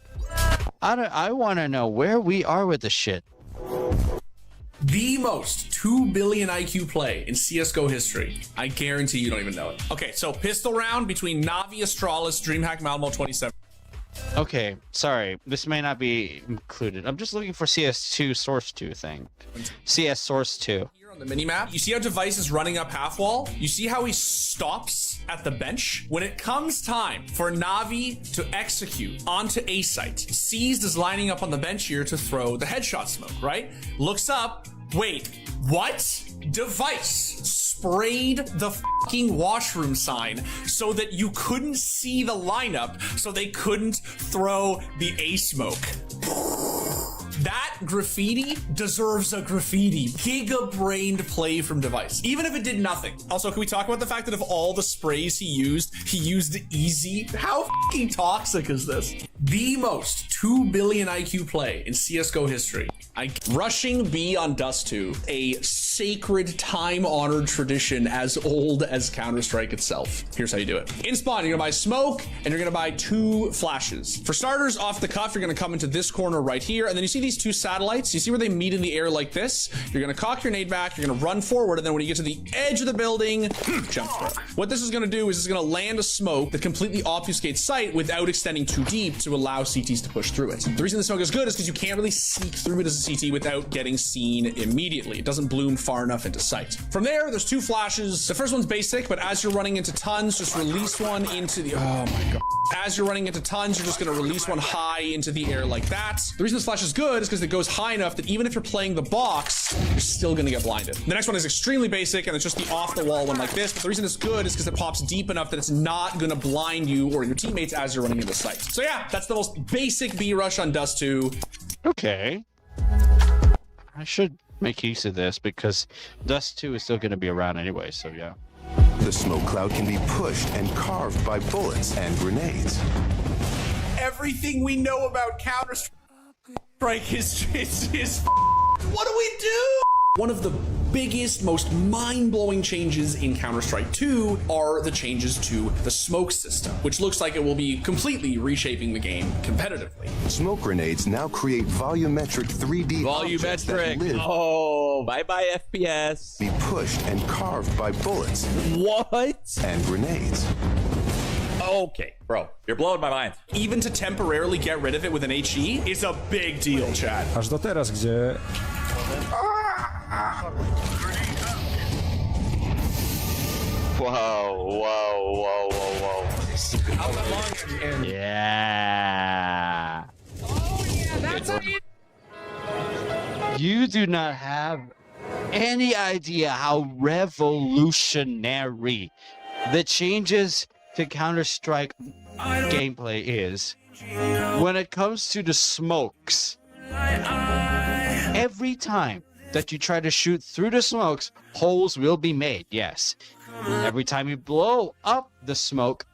I want to know where we are with this shit. The most 2 billion IQ play in CSGO history. I guarantee you don't even know it. Okay, so pistol round between Navi, Astralis, DreamHack, Malmo 27. Okay, sorry. This may not be included. I'm just looking for CS2 Source 2 thing. CS Source 2. Here on the minimap, you see how Device is running up half wall? You see how he stops at the bench? When it comes time for Navi to execute onto A site, Seized is lining up on the bench here to throw the headshot smoke, right? Looks up. Wait, what? Device sprayed the fucking washroom sign so that you couldn't see the lineup, so they couldn't throw the A smoke. That graffiti deserves a graffiti. Giga-brained play from Device, even if it did nothing. Also, can we talk about the fact that of all the sprays he used Easy? How fucking toxic is this? The most 2 billion IQ play in CSGO history. Rushing B on Dust 2, a sacred time-honored tradition as old as Counter-Strike itself. Here's how you do it. In spawn, you're gonna buy smoke, and you're gonna buy 2 flashes. For starters, off the cuff, you're gonna come into this corner right here, and then you see these 2 satellites. You see where they meet in the air like this? You're gonna cock your nade back, you're gonna run forward, and then when you get to the edge of the building, jump throw. What this is gonna do is it's gonna land a smoke that completely obfuscates sight without extending too deep to allow CTs to push through it. The reason the smoke is good is because you can't really seek through it as a CT without getting seen immediately. It doesn't bloom far enough into sight. From there, there's 2 flashes. The first one's basic, but as you're running into tons, just release one into the... Oh my god. As you're running into tons, you're just gonna release one high into the air like that. The reason this flash is good is because it goes high enough that even if you're playing the box, you're still gonna get blinded. The next one is extremely basic, and it's just the off-the-wall one like this, but the reason it's good is because it pops deep enough that it's not gonna blind you or your teammates as you're running into sight. So yeah, that's the most basic B rush on Dust 2. Okay. I should make use of this because Dust 2 is still going to be around anyway, so yeah. The smoke cloud can be pushed and carved by bullets and grenades. Everything we know about Counter-Strike history is what do we do? One of the biggest, most mind-blowing changes in Counter-Strike 2 are the changes to the smoke system, which looks like it will be completely reshaping the game competitively. Smoke grenades now create volumetric 3D objects that live, Oh, bye-bye FPS. be pushed and carved by bullets What? and grenades. Okay, bro, you're blowing my mind. Even to temporarily get rid of it with an HE is a big deal, Chad. Aż do teraz, gdzie... Wow. Yeah. You do not have any idea how revolutionary the changes to Counter-Strike gameplay is. When it comes to the smokes, every time that you try to shoot through the smokes, holes will be made, yes. Every time you blow up the smoke,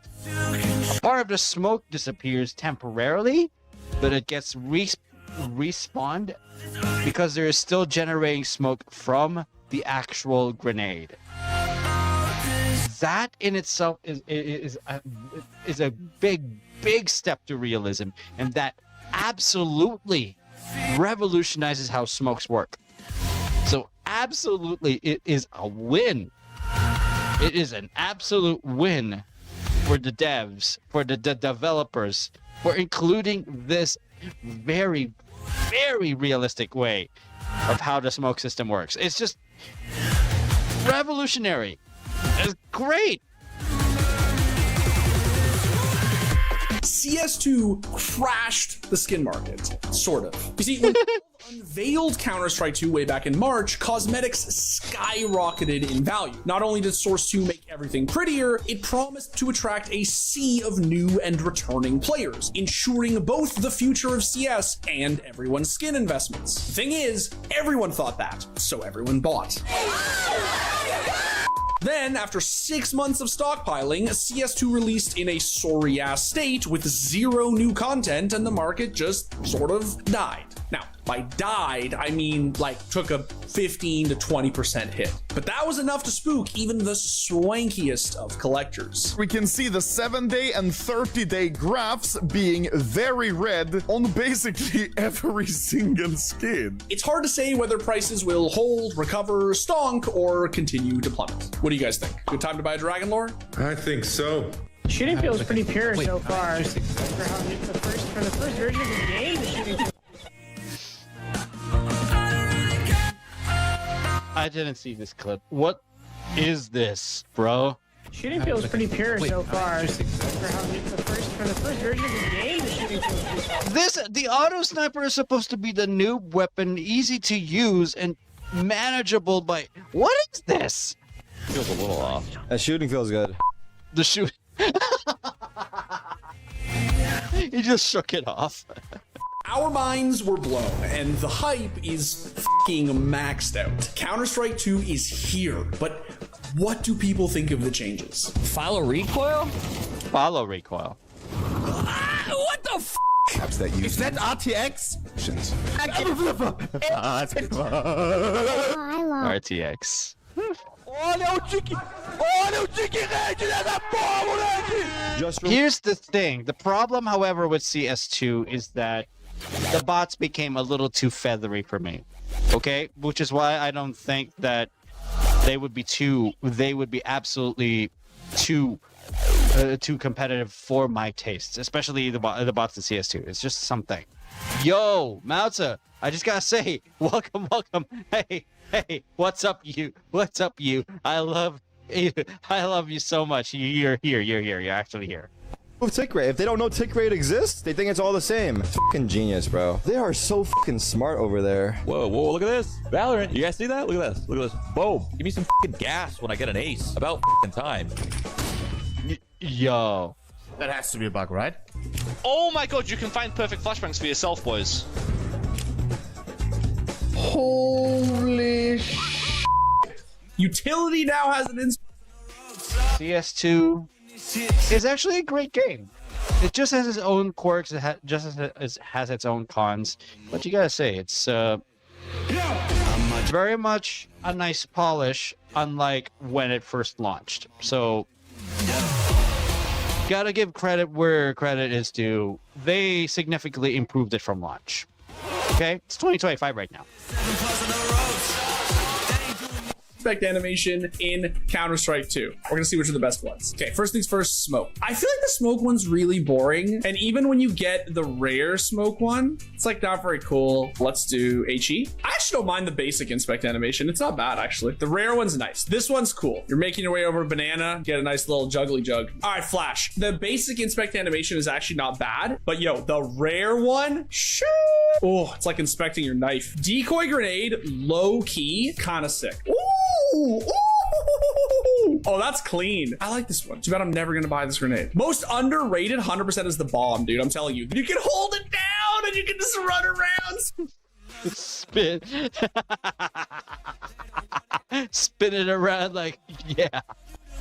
part of the smoke disappears temporarily, but it gets respawned because there is still generating smoke from the actual grenade. That in itself is a big step to realism, and that absolutely revolutionizes how smokes work. So absolutely, it is a win. It is an absolute win for the devs, for the developers, for including this very realistic way of how the smoke system works. It's just revolutionary. It's great. CS2 crashed the skin market, sort of. You see, when Unveiled Counter-Strike 2 way back in March, cosmetics skyrocketed in value. Not only did Source 2 make everything prettier, it promised to attract a sea of new and returning players, ensuring both the future of CS and everyone's skin investments. Thing is, everyone thought that, so everyone bought. Then, after 6 months of stockpiling, CS2 released in a sorry-ass state with 0 new content, and the market just sort of died. Now, by died, I mean like took a 15 to 20% hit. But that was enough to spook even the swankiest of collectors. We can see the 7-day and 30-day graphs being very red on basically every single skin. It's hard to say whether prices will hold, recover, stonk, or continue to plummet. What do you guys think? Good time to buy a Dragon Lore? I think so. Shooting feels pretty pure so far. For the first version of the game, the shooting feels... I didn't see this clip. What is this, bro? Shooting feels pretty pure so far. For the first version of the game, the shooting feels... The auto sniper is supposed to be the noob weapon, easy to use and manageable by... What is this? Feels a little off. That shooting feels good. The shoot... He just shook it off. Our minds were blown, and the hype is fucking maxed out. Counter-Strike 2 is here, but what do people think of the changes? Follow recoil? Follow recoil. What the f? Caps that use. Is that RTX? RTX. Here's the thing. The problem, however, with CS2 is that the bots became a little too feathery for me. Okay? Which is why I don't think that they would be absolutely too competitive for my tastes, especially the bots in CS2. It's just something. Yo, Mauza, I just gotta say, welcome. Hey, what's up, you? I love you so much. You're here. You're actually here. Tick rate. If they don't know tick rate exists, they think it's all the same. It's fucking genius, bro. They are so fucking smart over there. Whoa, look at this. Valorant, you guys see that? Look at this. Boom. Give me some fucking gas when I get an ace. About fucking time. Yo. That has to be a bug, right? Oh my god, you can find perfect flashbangs for yourself, boys. Holy sh... Utility now has an CS2 is actually a great game. It just has its own quirks. It has its own cons. But you gotta say, it's very much a nice polish, unlike when it first launched. So, gotta give credit where credit is due. They significantly improved it from launch. Okay, it's 2025 right now. Inspect animation in Counter-Strike 2. We're gonna see which are the best ones. Okay, first things first, smoke. I feel like the smoke one's really boring, and even when you get the rare smoke one, it's like not very cool. Let's do HE. I actually don't mind the basic inspect animation. It's not bad, actually. The rare one's nice. This one's cool. You're making your way over a banana, get a nice little juggly jug. All right, Flash. The basic inspect animation is actually not bad, but yo, the rare one, shoo! Oh, it's like inspecting your knife. Decoy grenade, low key, kind of sick. Ooh! Ooh. Oh, that's clean. I like this one. Too bad I'm never gonna buy this grenade. Most underrated 100% is the bomb, dude. I'm telling you. You can hold it down and you can just run around. Spin. Spin it around like, yeah.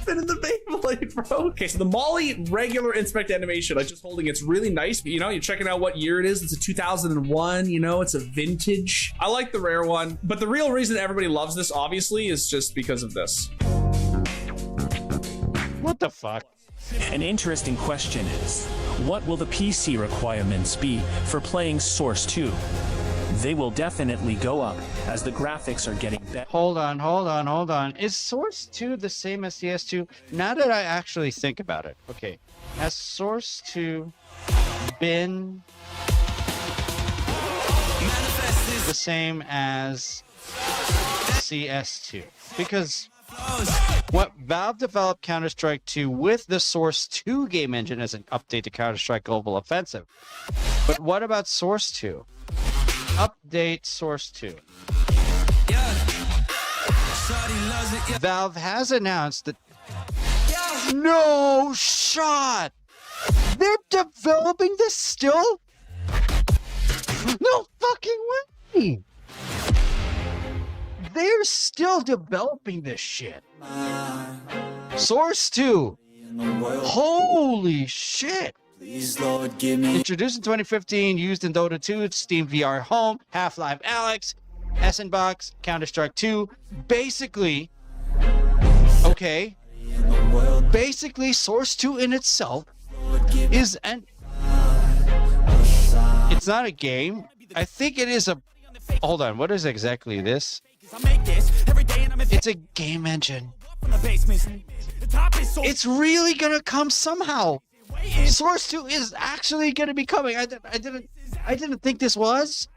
Spinning the Beyblade, bro. Okay, so the Molly regular inspect animation, like just holding, it's really nice. You know, you're checking out what year it is. It's a 2001, you know, it's a vintage. I like the rare one, but the real reason everybody loves this, obviously, is just because of this. What the fuck? An interesting question is, what will the PC requirements be for playing Source 2? They will definitely go up as the graphics are getting better. Hold on. Is Source 2 the same as CS2? Now that I actually think about it. Okay. Has Source 2 been the same as CS2? Because what Valve developed Counter-Strike 2 with the Source 2 game engine as an update to Counter-Strike Global Offensive. But what about Source 2? update Source 2. Valve has announced that no shot. They're developing this still? No fucking way. They're still developing this shit. Source 2. Holy shit. Introduced in 2015, used in Dota 2, Steam VR Home, Half-Life Alyx, Essenbox, Counter-Strike 2. Basically, okay, basically Source 2 in itself is an... It's not a game. I think it is a... Hold on, what is exactly this? It's a game engine. It's really gonna come somehow. Source 2 is actually gonna be coming. I didn't think this was,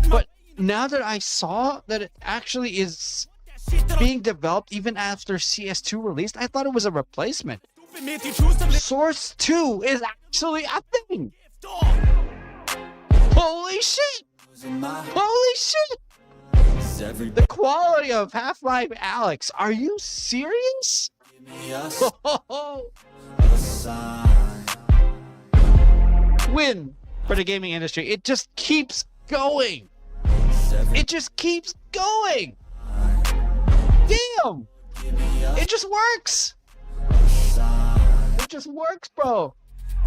but now that I saw that it actually is being developed even after CS2 released, I thought it was a replacement. Source 2 is actually a thing. Holy shit! Holy shit! The quality of Half-Life Alyx. Are you serious? Win for the gaming industry. It just keeps going. It just keeps going. Damn! It just works. It just works, bro.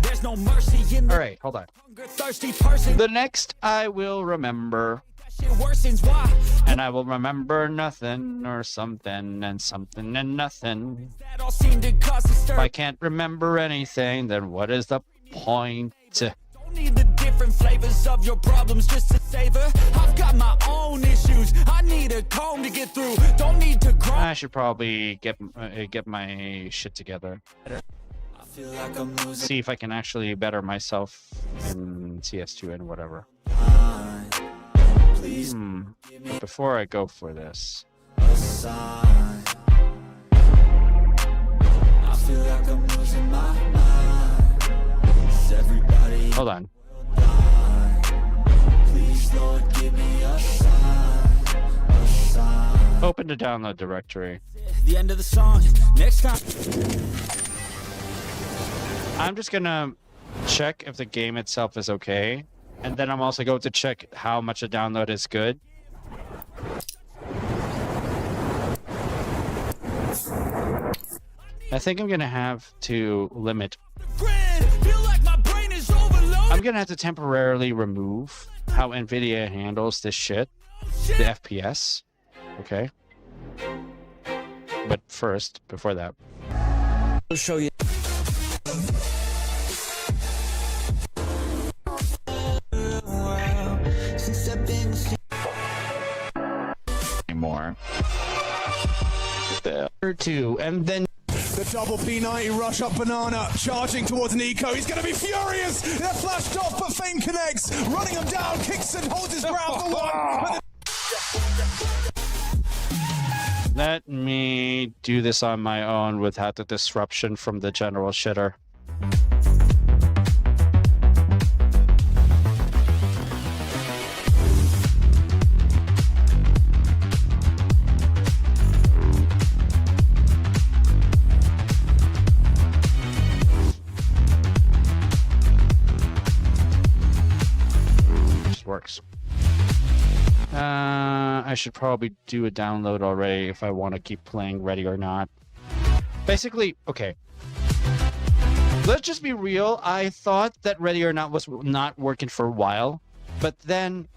There's no mercy in the... All right, hold on. The next I will remember. And I will remember nothing or something and something and nothing. If I can't remember anything, then what is the point? Don't need the different flavors of your problems just to savor. I've got my own issues. I need a comb to get through. Don't need to grind. I should probably get my shit together. See if I can actually better myself in CS2 and whatever. Before I go for this. Hold on. Open the download directory. The end of the song. Next time. I'm just gonna check if the game itself is okay. And then I'm also going to check how much a download is good. I think I'm gonna have to limit. I'm gonna have to temporarily remove how NVIDIA handles this shit. The FPS. Okay. But first, before that. I'll show you. More. There. Two, and then the double P90 rush up banana, charging towards Nico. He's going to be furious. They're flashed off, but Fane connects, running him down. Kickson holds his ground for one. Let me do this on my own without the disruption from the general shitter. Works. I should probably do a download already if I want to keep playing Ready or Not. Basically, okay. Let's just be real. I thought that Ready or Not was not working for a while, but then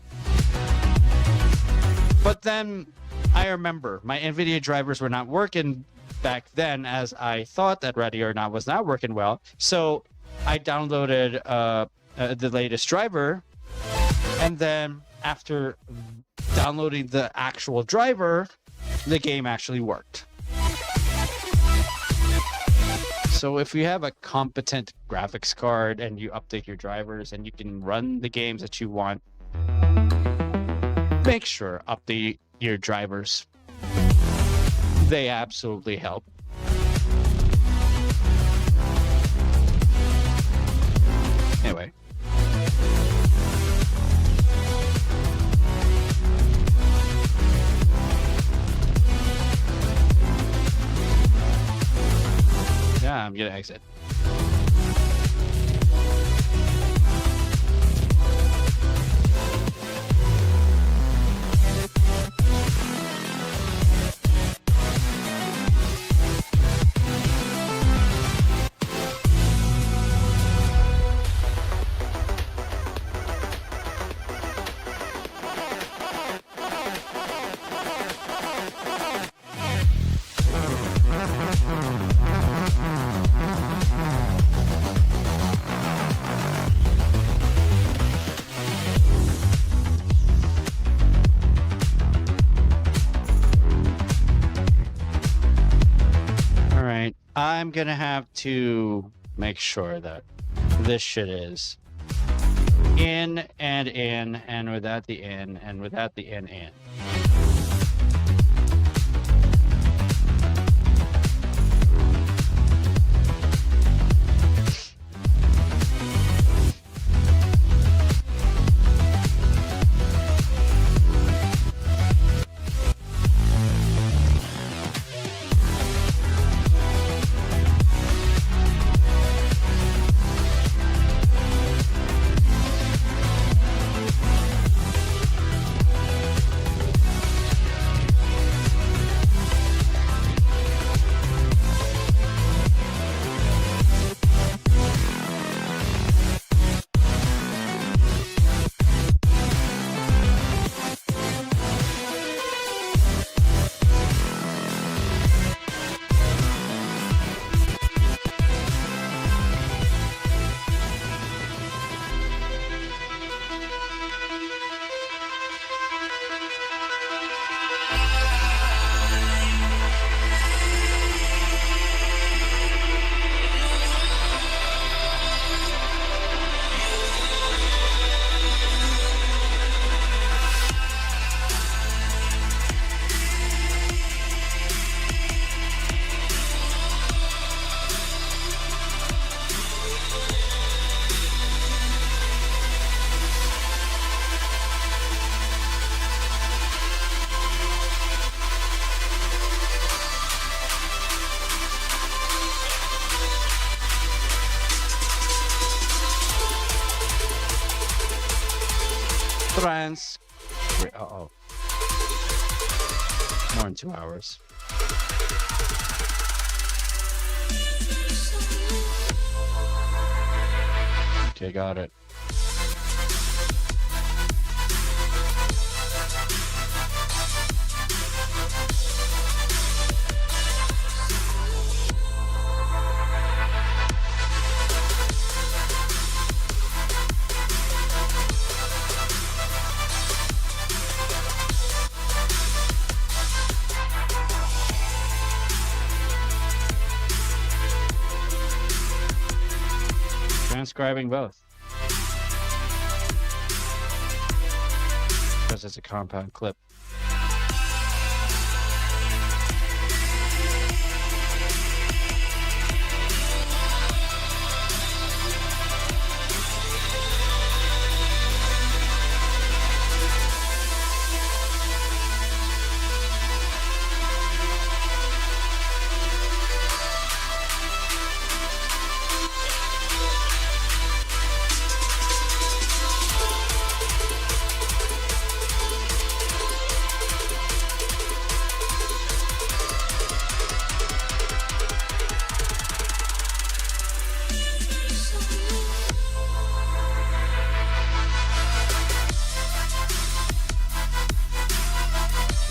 I remember my NVIDIA drivers were not working back then, as I thought that Ready or Not was not working well. So I downloaded the latest driver. And then after downloading the actual driver, the game actually worked. So if you have a competent graphics card and you update your drivers and you can run the games that you want, make sure update your drivers. They absolutely help. I'm gonna exit. I'm gonna have to make sure that this shit is in, and without the in, and without the in. Uh-oh. More than 2 hours. Okay, got it. Transcribing both. Because it's a compound clip.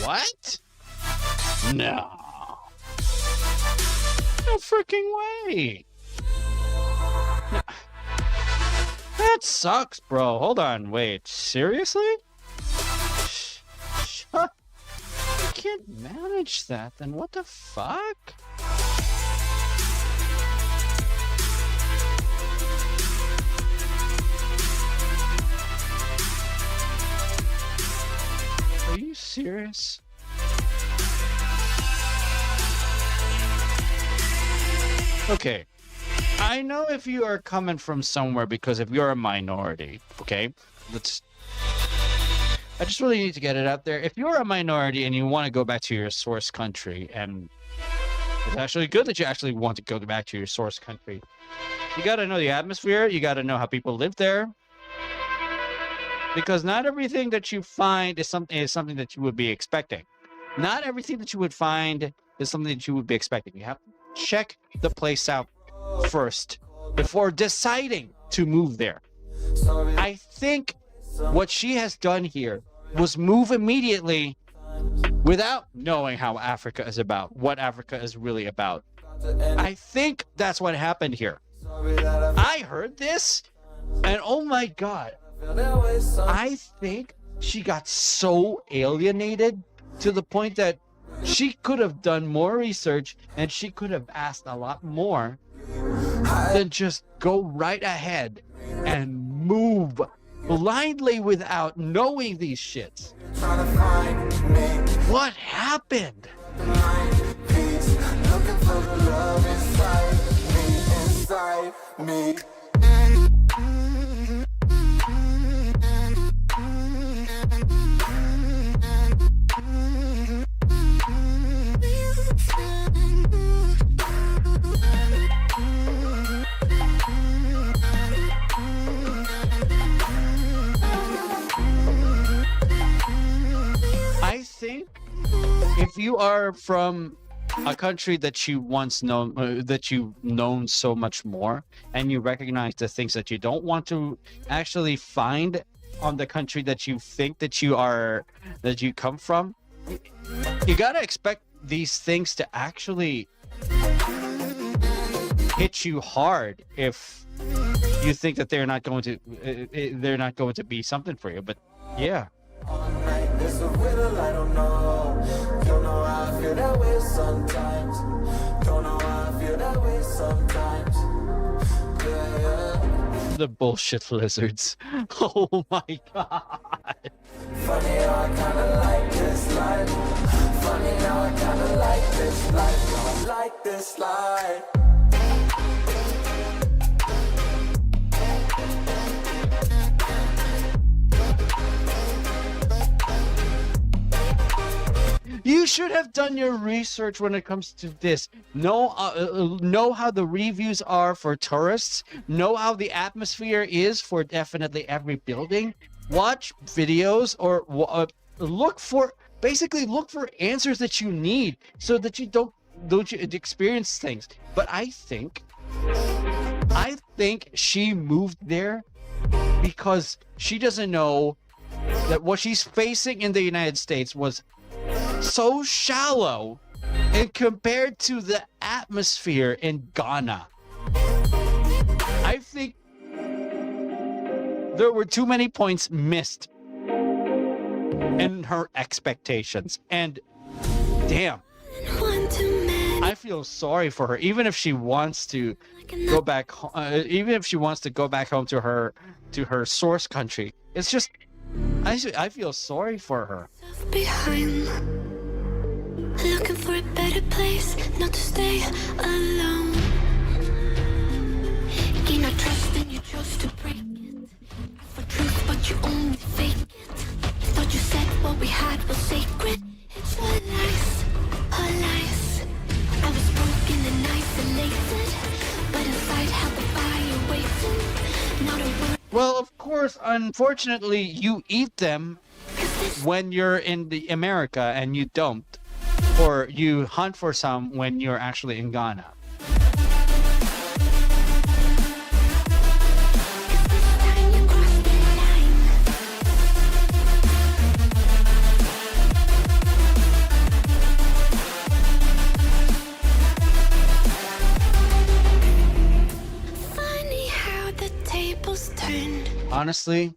What? No. No freaking way. No. That sucks, bro. Hold on. Wait. Seriously? Shut. I can't manage that. Then what the fuck? Are you serious? Okay. I know if you are coming from somewhere because if you're a minority, okay? I just really need to get it out there. If you're a minority and you want to go back to your source country and It's actually good that you actually want to go back to your source country. You got to know the atmosphere. You got to know how people live there. Because not everything that you find is something that you would be expecting. Not everything that you would find is something that you would be expecting. You have to check the place out first before deciding to move there. I think what she has done here was move immediately without knowing how Africa is about, what Africa is really about. I think that's what happened here. I heard this, and oh my God, I think she got so alienated to the point that she could have done more research and she could have asked a lot more than just go right ahead and move blindly without knowing these shits. What happened? I think if you are from a country that you once known, that you've known so much more, and you recognize the things that you don't want to actually find on the country that you think that you come from, you gotta expect these things to actually hit you hard if you think that they're not going to be something for you. But yeah. It's a riddle, I don't know. Don't know how I feel that way sometimes. Don't know how I feel that way sometimes. Yeah, yeah. The bullshit lizards. Oh my God. Funny how I kinda like this life. Funny how I kinda like this life. I like this life. You should have done your research when it comes to this. Know how the reviews are for tourists. Know how the atmosphere is for definitely every building. Watch videos or look for answers that you need so that you don't experience things. But I think she moved there because she doesn't know that what she's facing in the United States was so shallow and compared to the atmosphere in Ghana. I think there were too many points missed in her expectations, and damn, I feel sorry for her. Even if she wants to go back home to her source country, it's just I feel sorry for her. Behind, looking for a better place, not to stay alone. Gain our trust and you chose to break it. For truth, but you only fake it. Thought you said what we had was sacred. It's all lies, all lies. I was broken and isolated, but inside held the fire waiting. Not a word. Well, of course, unfortunately, you eat them when you're in the America and you don't, or you hunt for some when you're actually in Ghana. Funny how the tables turned. Honestly,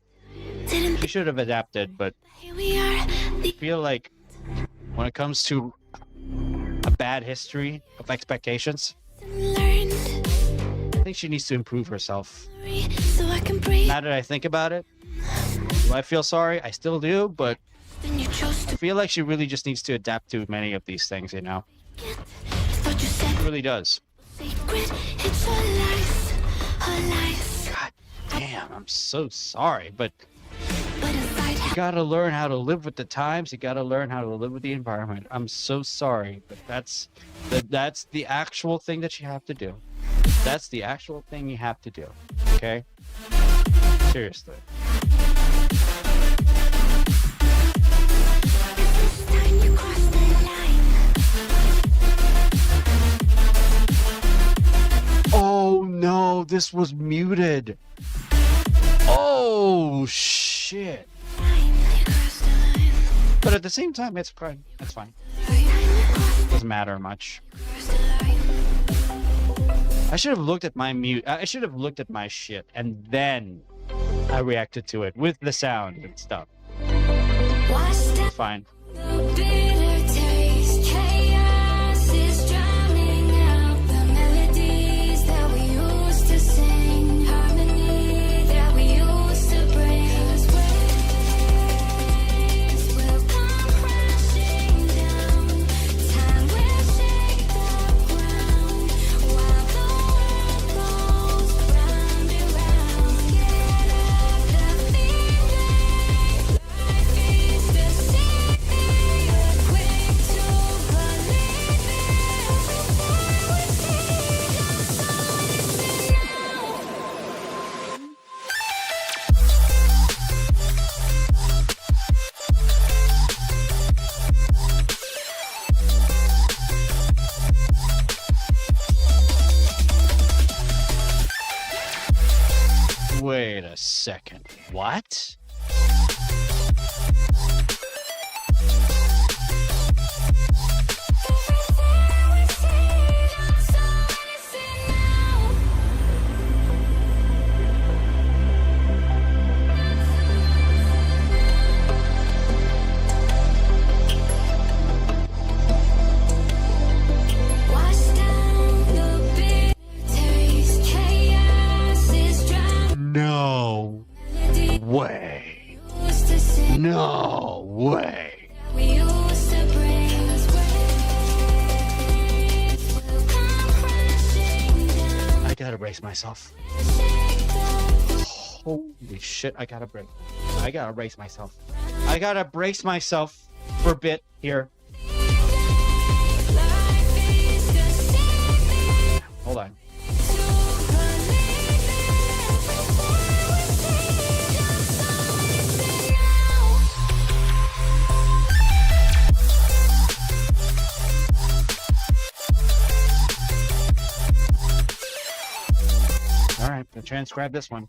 she should have adapted, but I feel like when it comes to a bad history of expectations, I think she needs to improve herself. Now that I think about it, do I feel sorry? I still do, but I feel like she really just needs to adapt to many of these things, you know? It really does. God damn, I'm so sorry, but gotta learn how to live with the times. You gotta learn how to live with the environment. I'm so sorry, but that's the actual thing that you have to do. That's the actual thing you have to do. Okay? Seriously. Oh no, this was muted. Oh shit. But at the same time, it's fine. That's fine. Doesn't matter much. I should have looked at my mute. I should have looked at my shit and then I reacted to it with the sound and stuff. It's fine. Wait a second. What? No way. No way. I gotta brace myself. Holy shit, I gotta brace myself. I gotta brace myself for a bit here. Hold on. All right, gonna transcribe this one.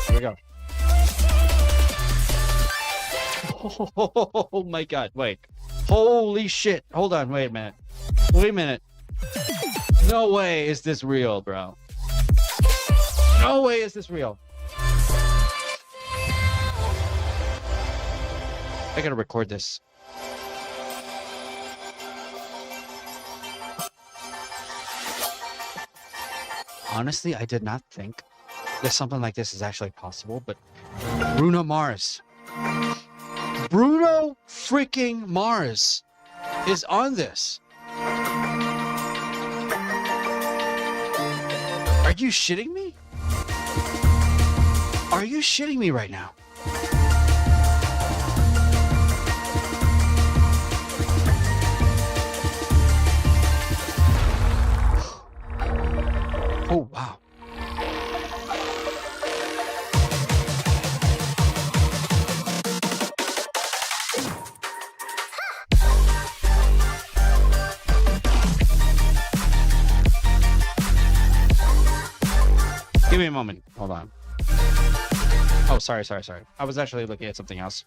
Here we go. Oh my god, wait. Holy shit. Hold on, wait a minute. Wait a minute. No way is this real, bro. No way is this real. I gotta record this. Honestly, I did not think that something like this is actually possible, but Bruno Mars. Bruno freaking Mars is on this. Are you shitting me? Are you shitting me right now? Oh, wow. Give me a moment. Hold on. Oh, sorry. I was actually looking at something else.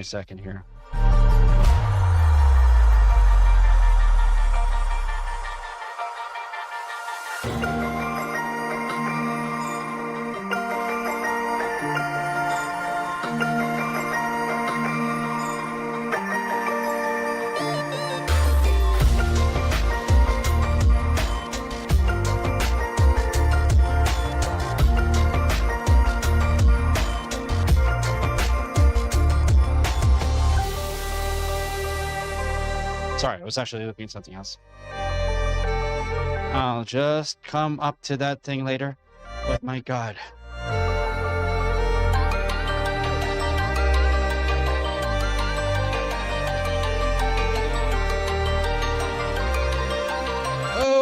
Second here. Sorry, I was actually looking at something else. I'll just come up to that thing later. But my god.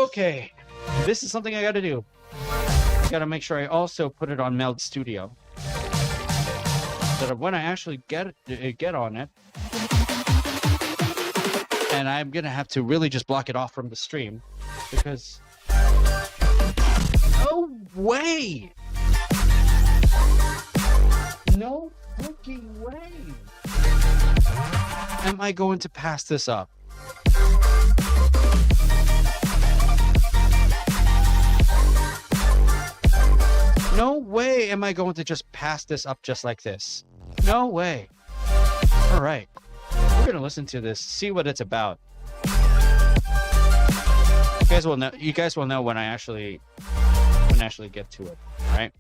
Okay. This is something I gotta do. Gotta make sure I also put it on Meld Studio. So that when I actually get on it, and I'm gonna have to really just block it off from the stream, because no way, no freaking way am I going to pass this up. No way am I going to just pass this up just like this. No way. All right. We're going to listen to this, see what it's about. You guys will know when I actually get to it, right?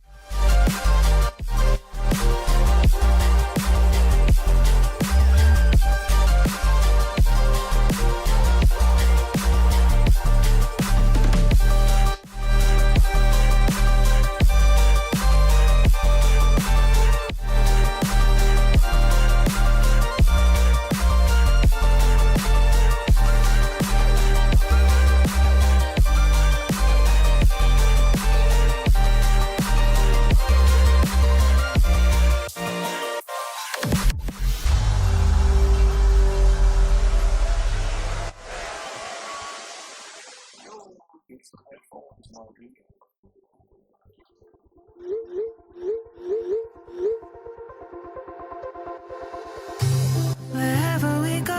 Wherever we go,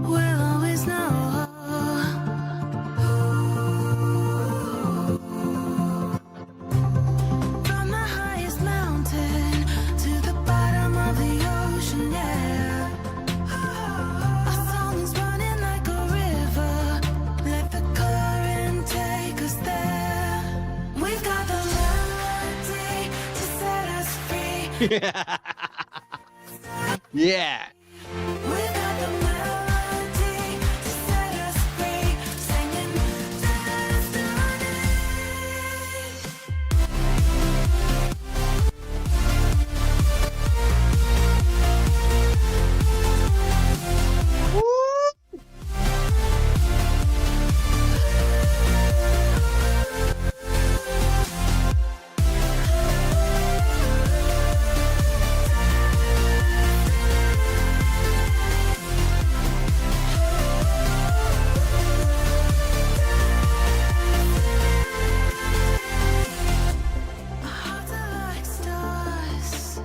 we'll always know. From the highest mountain to the bottom of the ocean, yeah. Our song is running like a river. Let the current take us there. We've got the melody to set us free. Yeah. We've got the melody to set us free. Singing destiny. Hearts are like stars,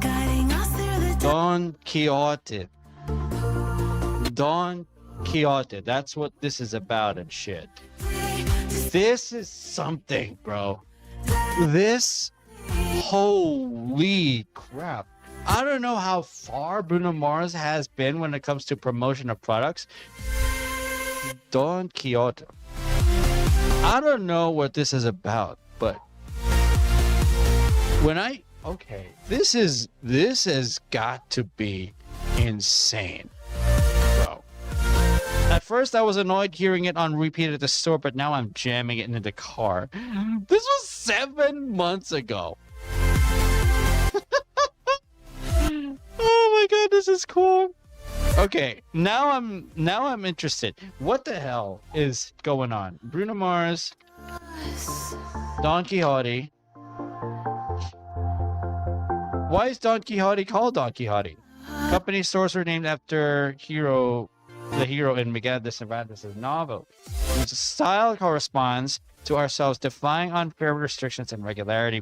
guiding us through the Don Quixote. Don Quixote. That's what this is about and shit. This is something, bro. This, holy crap. I don't know how far Bruno Mars has been when it comes to promotion of products. Don Quixote. I don't know what this is about, but when okay, this has got to be insane, bro. At first I was annoyed hearing it on repeat at the store, but now I'm jamming it into the car. This was 7 months ago. Oh my god, this is cool. Okay, now I'm interested. What the hell is going on? Bruno Mars, Don Quixote. Why is Don Quixote called Don Quixote? Company stores are named after the hero in Miguel de Cervantes' novel. His style corresponds to ourselves, defying unfair restrictions and regularity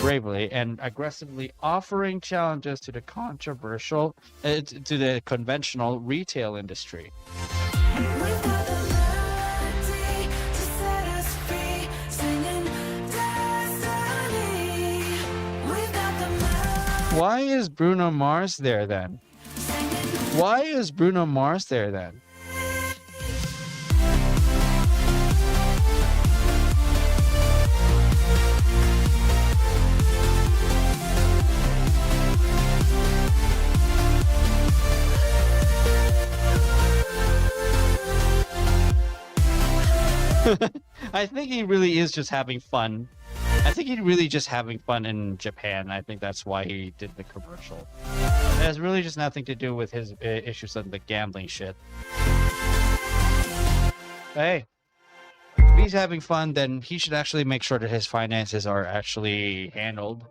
bravely and aggressively offering challenges to the controversial, to the conventional retail industry. We've got the melody to set us free. Singing destiny. We've got the melody. Why is Bruno Mars there then? Why is Bruno Mars there then? I think he really is just having fun. I think he's really just having fun in Japan. I think that's why he did the commercial. It has really just nothing to do with his issues on the gambling shit. Hey, if he's having fun, then he should actually make sure that his finances are actually handled.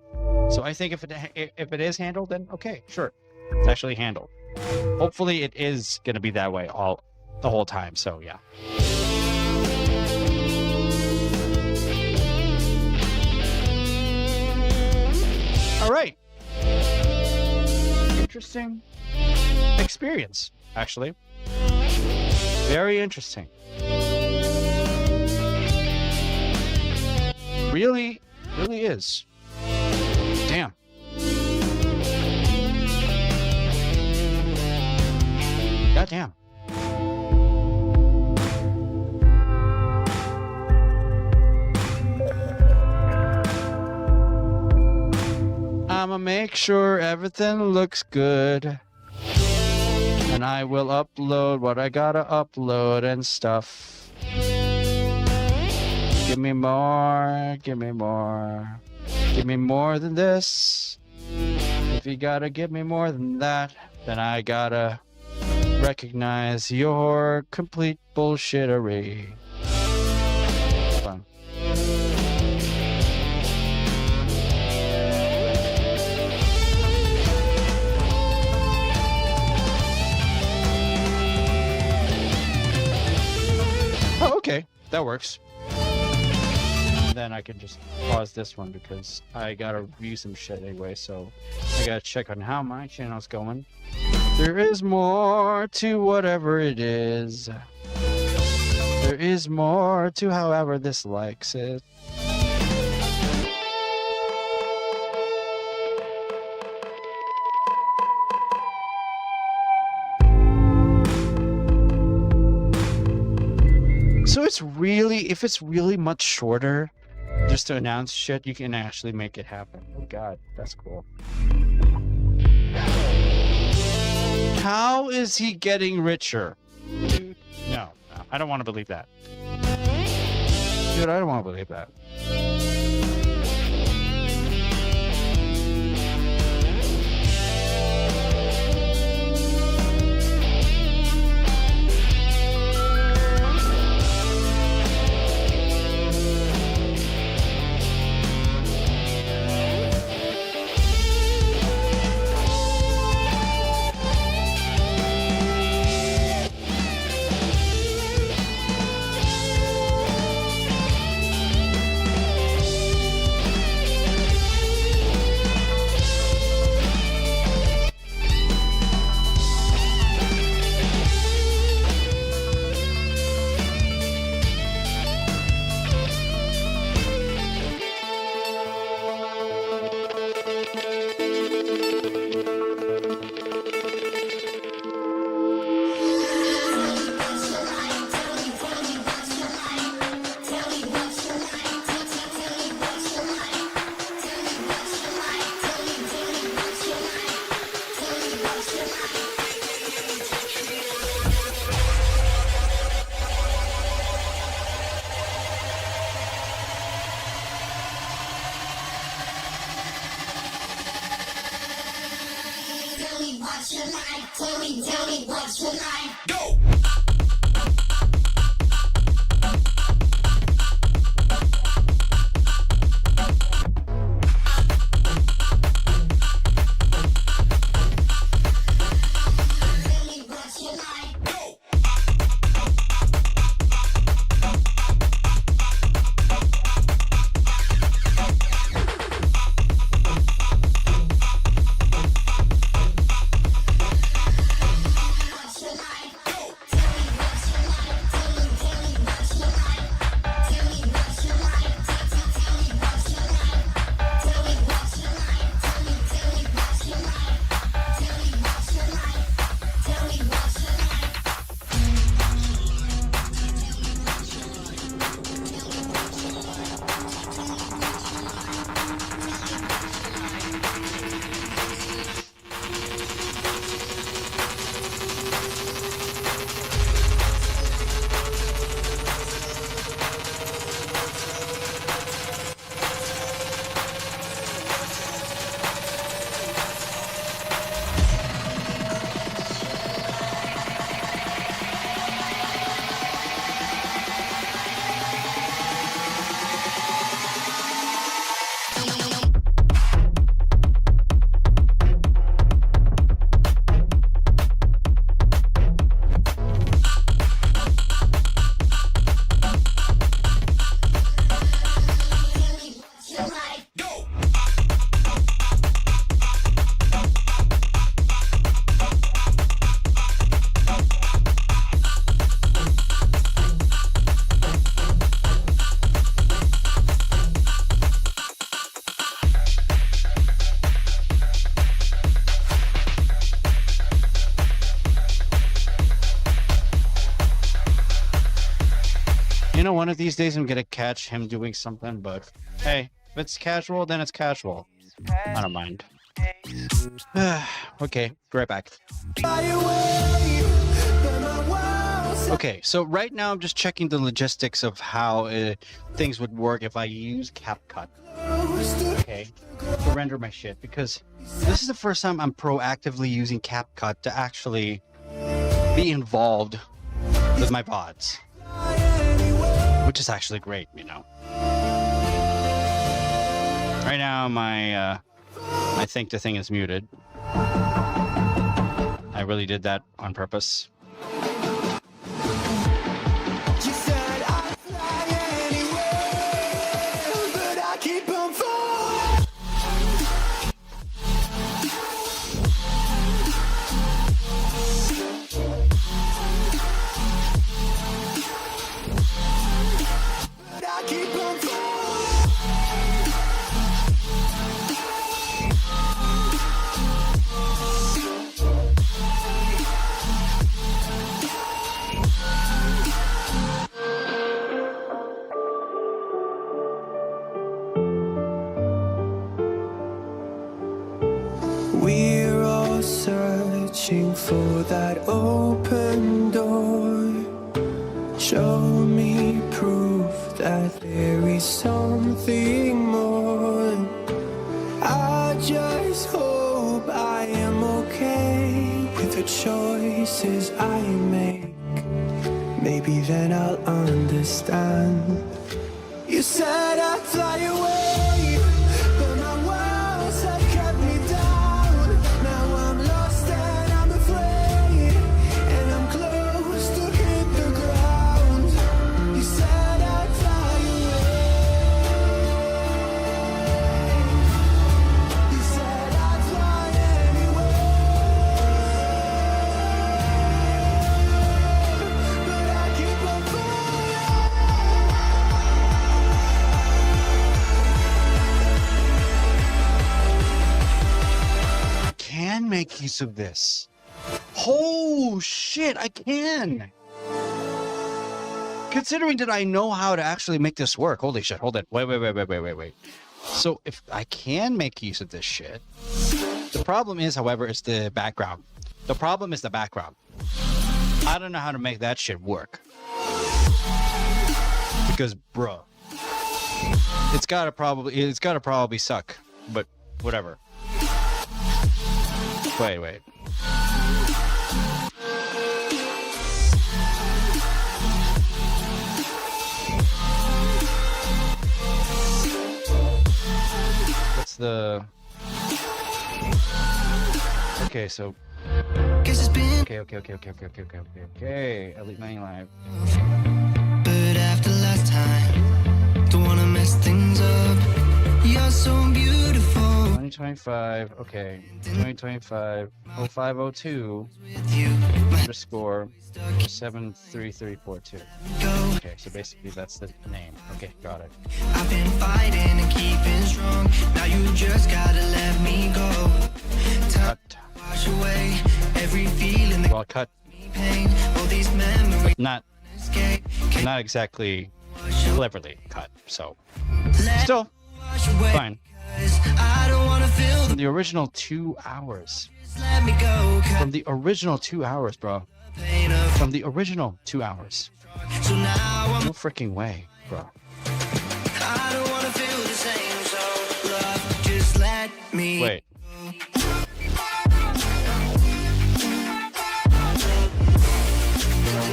So I think if it is handled, then okay, sure, it's actually handled. Hopefully, it is gonna be that way the whole time. So yeah. All right. Interesting experience, actually. Very interesting. Really is. Damn. Goddamn. I'ma make sure everything looks good. And I will upload what I gotta upload and stuff. Give me more, give me more. Give me more than this. If you gotta give me more than that, then I gotta recognize your complete bullshittery. Fun. Oh, okay. That works. And then I can just pause this one because I gotta review some shit anyway, so I gotta check on how my channel's going. There is more to whatever it is. There is more to however this likes it. So it's really, if it's really much shorter, just to announce shit, you can actually make it happen. Oh god, that's cool. How is he getting richer? Dude, no, I don't want to believe that. Dude, I don't want to believe that. Tell me what's your line. Go! You know, one of these days I'm gonna catch him doing something, but hey, if it's casual, then it's casual. I don't mind. Okay, be right back. Okay, so right now I'm just checking the logistics of how things would work if I use CapCut. Okay, to render my shit, because this is the first time I'm proactively using CapCut to actually be involved with my VODs, which is actually great, you know. Right now my I think the thing is muted. I really did that on purpose. We're all searching for that open door. Show me proof that there is something more. I just hope I am okay with the choices I make. Maybe then I'll understand. You said I'd fly away, but my walls have kept me down. Now I'm lost and I'm afraid, and I'm close to hit the ground. You said I'd fly away. You said I'd fly anyway, but I keep on Can make use of this. Oh shit, I can. Considering that I know how to actually make this work. Holy shit, hold it. Wait. So if I can make use of this shit, the problem is, however, is the background. The problem is the background. I don't know how to make that shit work. Because bruh, it's gotta probably suck. But whatever. Wait. What's the... Okay, so... Okay. Elite 9 Live. But after last time, don't wanna mess things up. You're so beautiful. 2025, okay. 2025, 0502 underscore 73342. Okay, so basically that's the name. Okay, got it. I've been fighting and keeping strong. Now you just gotta let me go. Time to wash away every feeling that Well, cut. pain. All these memories Not escape. exactly cleverly cut, so still fine. I don't wanna feel From the original 2 hours. let me go. From the original 2 hours, bro. From the original 2 hours. So now I'm No freaking way, bro. I don't wanna feel the same, so love, just let me Wait.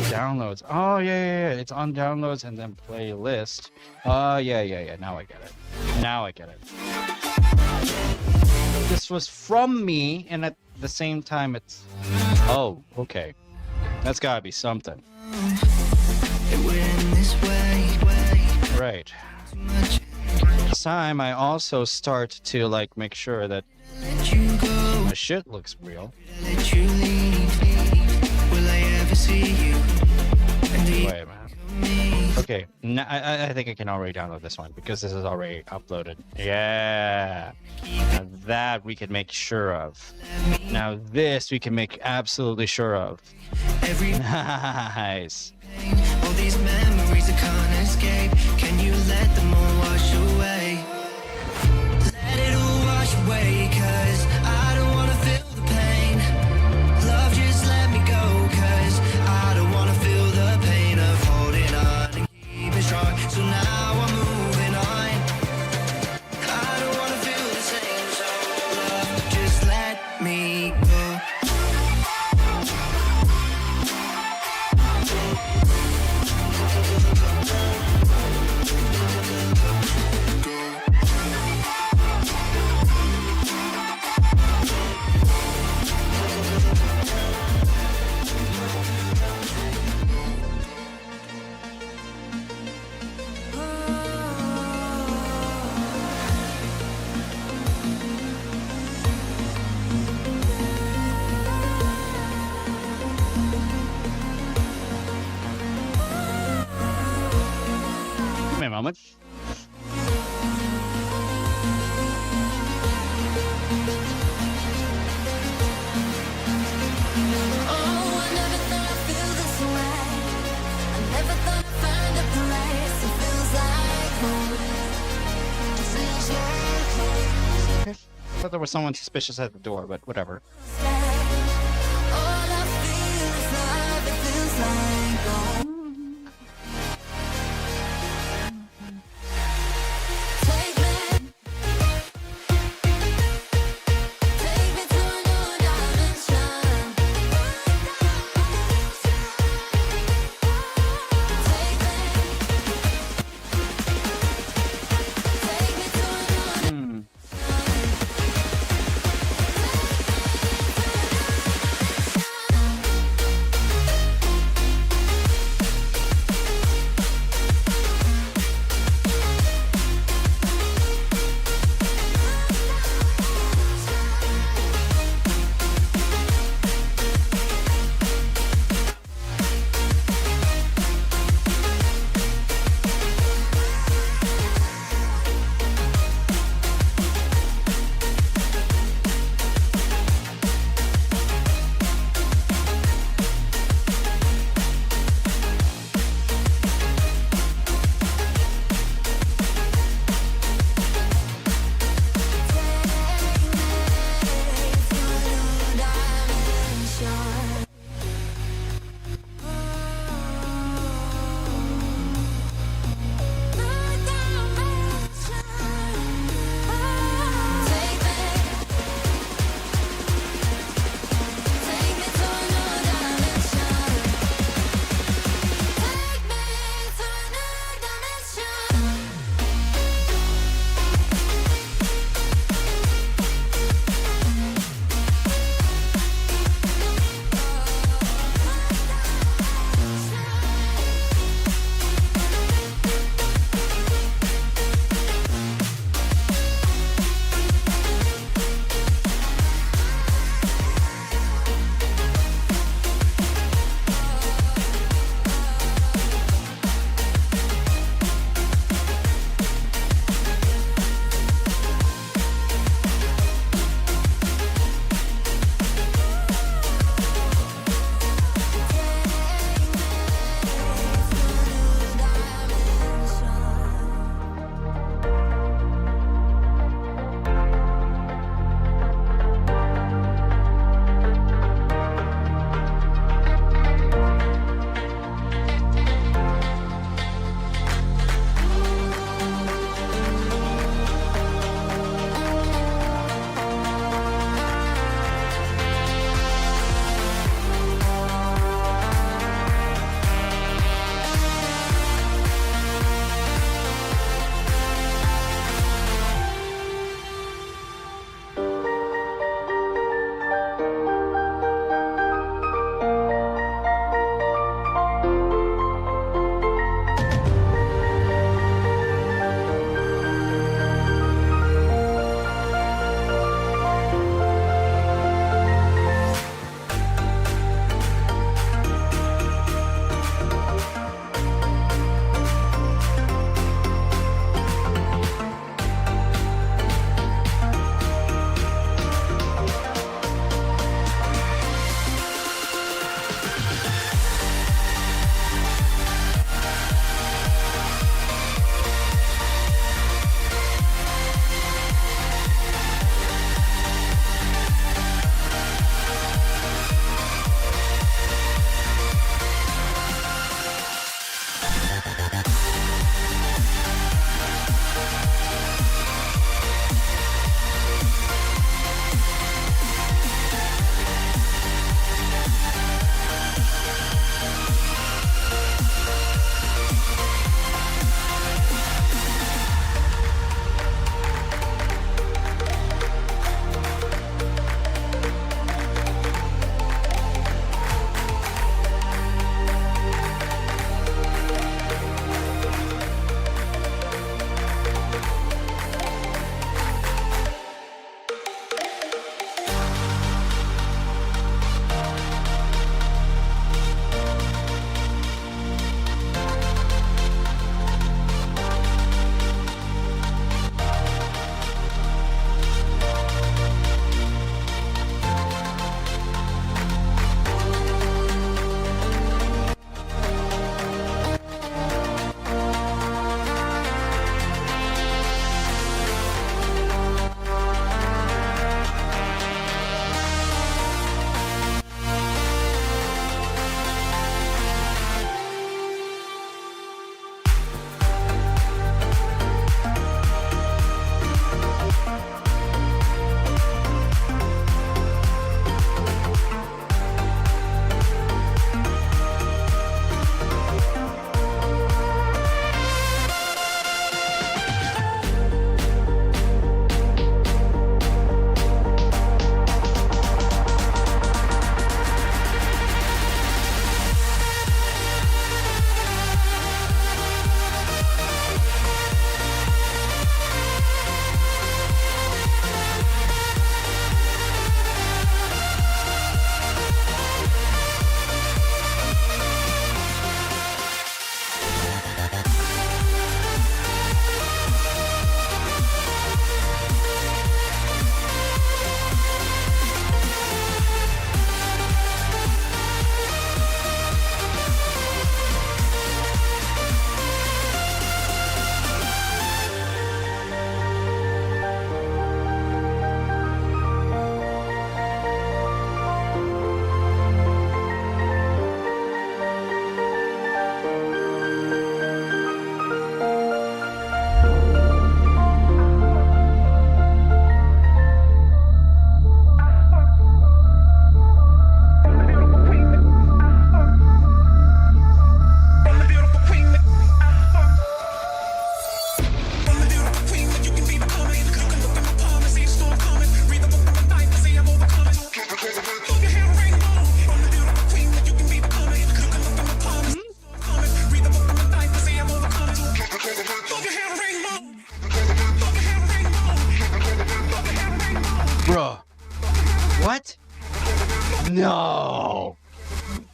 Downloads. Oh yeah. It's on downloads and then playlist. Yeah. Now I get it. This was from me, and at the same time, it's. Oh, okay. That's gotta be something. Right. This time, I also start to like make sure that my shit looks real. let you leave. Will I ever see you? Wait, man. Okay, I think I can already download this one because this is already uploaded. Yeah. Now that we can make sure of. Now this we can make absolutely sure of. Nice. these memories I can't escape. Can you let them all wash away? Let it all wash away, 'cause I don't wanna feel the pain. Love, just let me go, 'cause I don't wanna feel the pain of holding on and keeping strong. So now I'm moving on. I don't wanna feel the same, so love, just let me go. Give me a moment. I thought there was someone suspicious at the door, but whatever.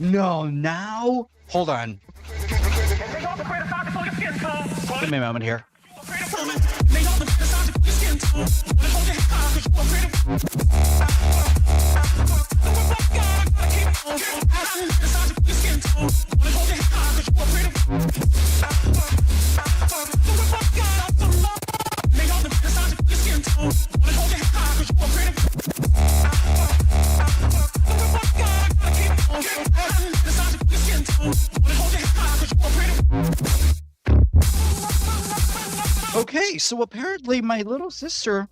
No, now? Hold on. Give me a moment here. Okay, so apparently my little sister...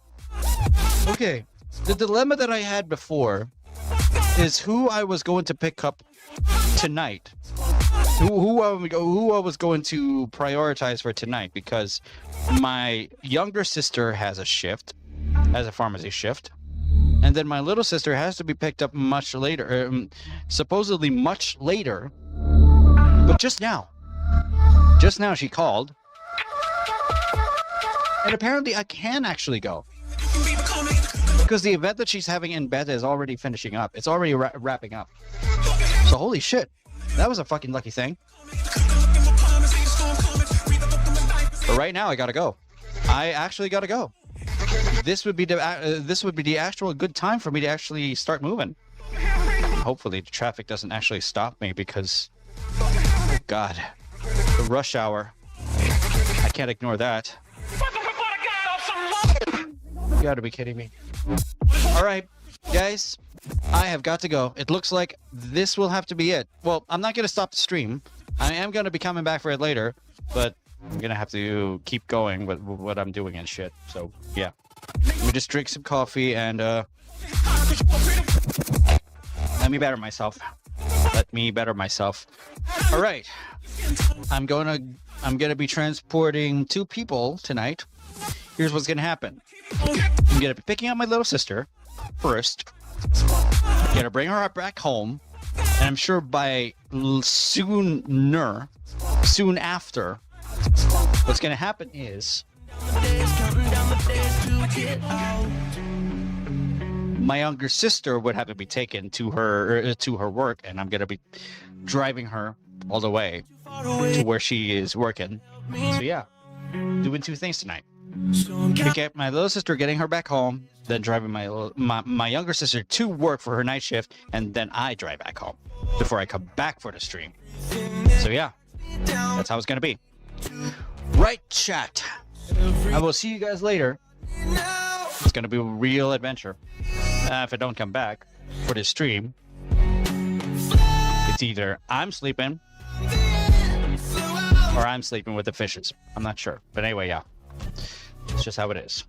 Okay, the dilemma that I had before is who I was going to pick up tonight. Who I was going to prioritize for tonight, because my younger sister has a shift, has a pharmacy shift, and then my little sister has to be picked up much later, supposedly much later, but just now she called, and apparently I can actually go. Because the event that she's having in bed is already finishing up. It's already wrapping up. So holy shit. That was a fucking lucky thing. But right now I gotta go. I actually gotta go. This would be the actual good time for me to actually start moving. Hopefully the traffic doesn't actually stop me, because oh god, the rush hour. I can't ignore that. You gotta be kidding me. Alright, guys, I have got to go. It looks like this will have to be it. Well, I'm not gonna stop the stream. I am gonna be coming back for it later, but I'm gonna have to keep going with what I'm doing and shit. So, yeah. Let me just drink some coffee and, let me better myself. Let me better myself. Alright. I'm gonna be transporting 2 people tonight. Here's what's gonna happen. I'm gonna be picking up my little sister first. I'm gonna bring her back home, and I'm sure by soon after, what's gonna happen is my younger sister would have to be taken to her work, and I'm gonna be driving her all the way to where she is working. So yeah, doing 2 things tonight. Pick up my little sister, getting her back home, then driving my younger sister to work for her night shift, and then I drive back home before I come back for the stream. So yeah, that's how it's gonna be. Right, chat. I will see you guys later. It's gonna be a real adventure. If I don't come back for the stream, it's either I'm sleeping or I'm sleeping with the fishes. I'm not sure, but anyway, yeah. It's just how it is.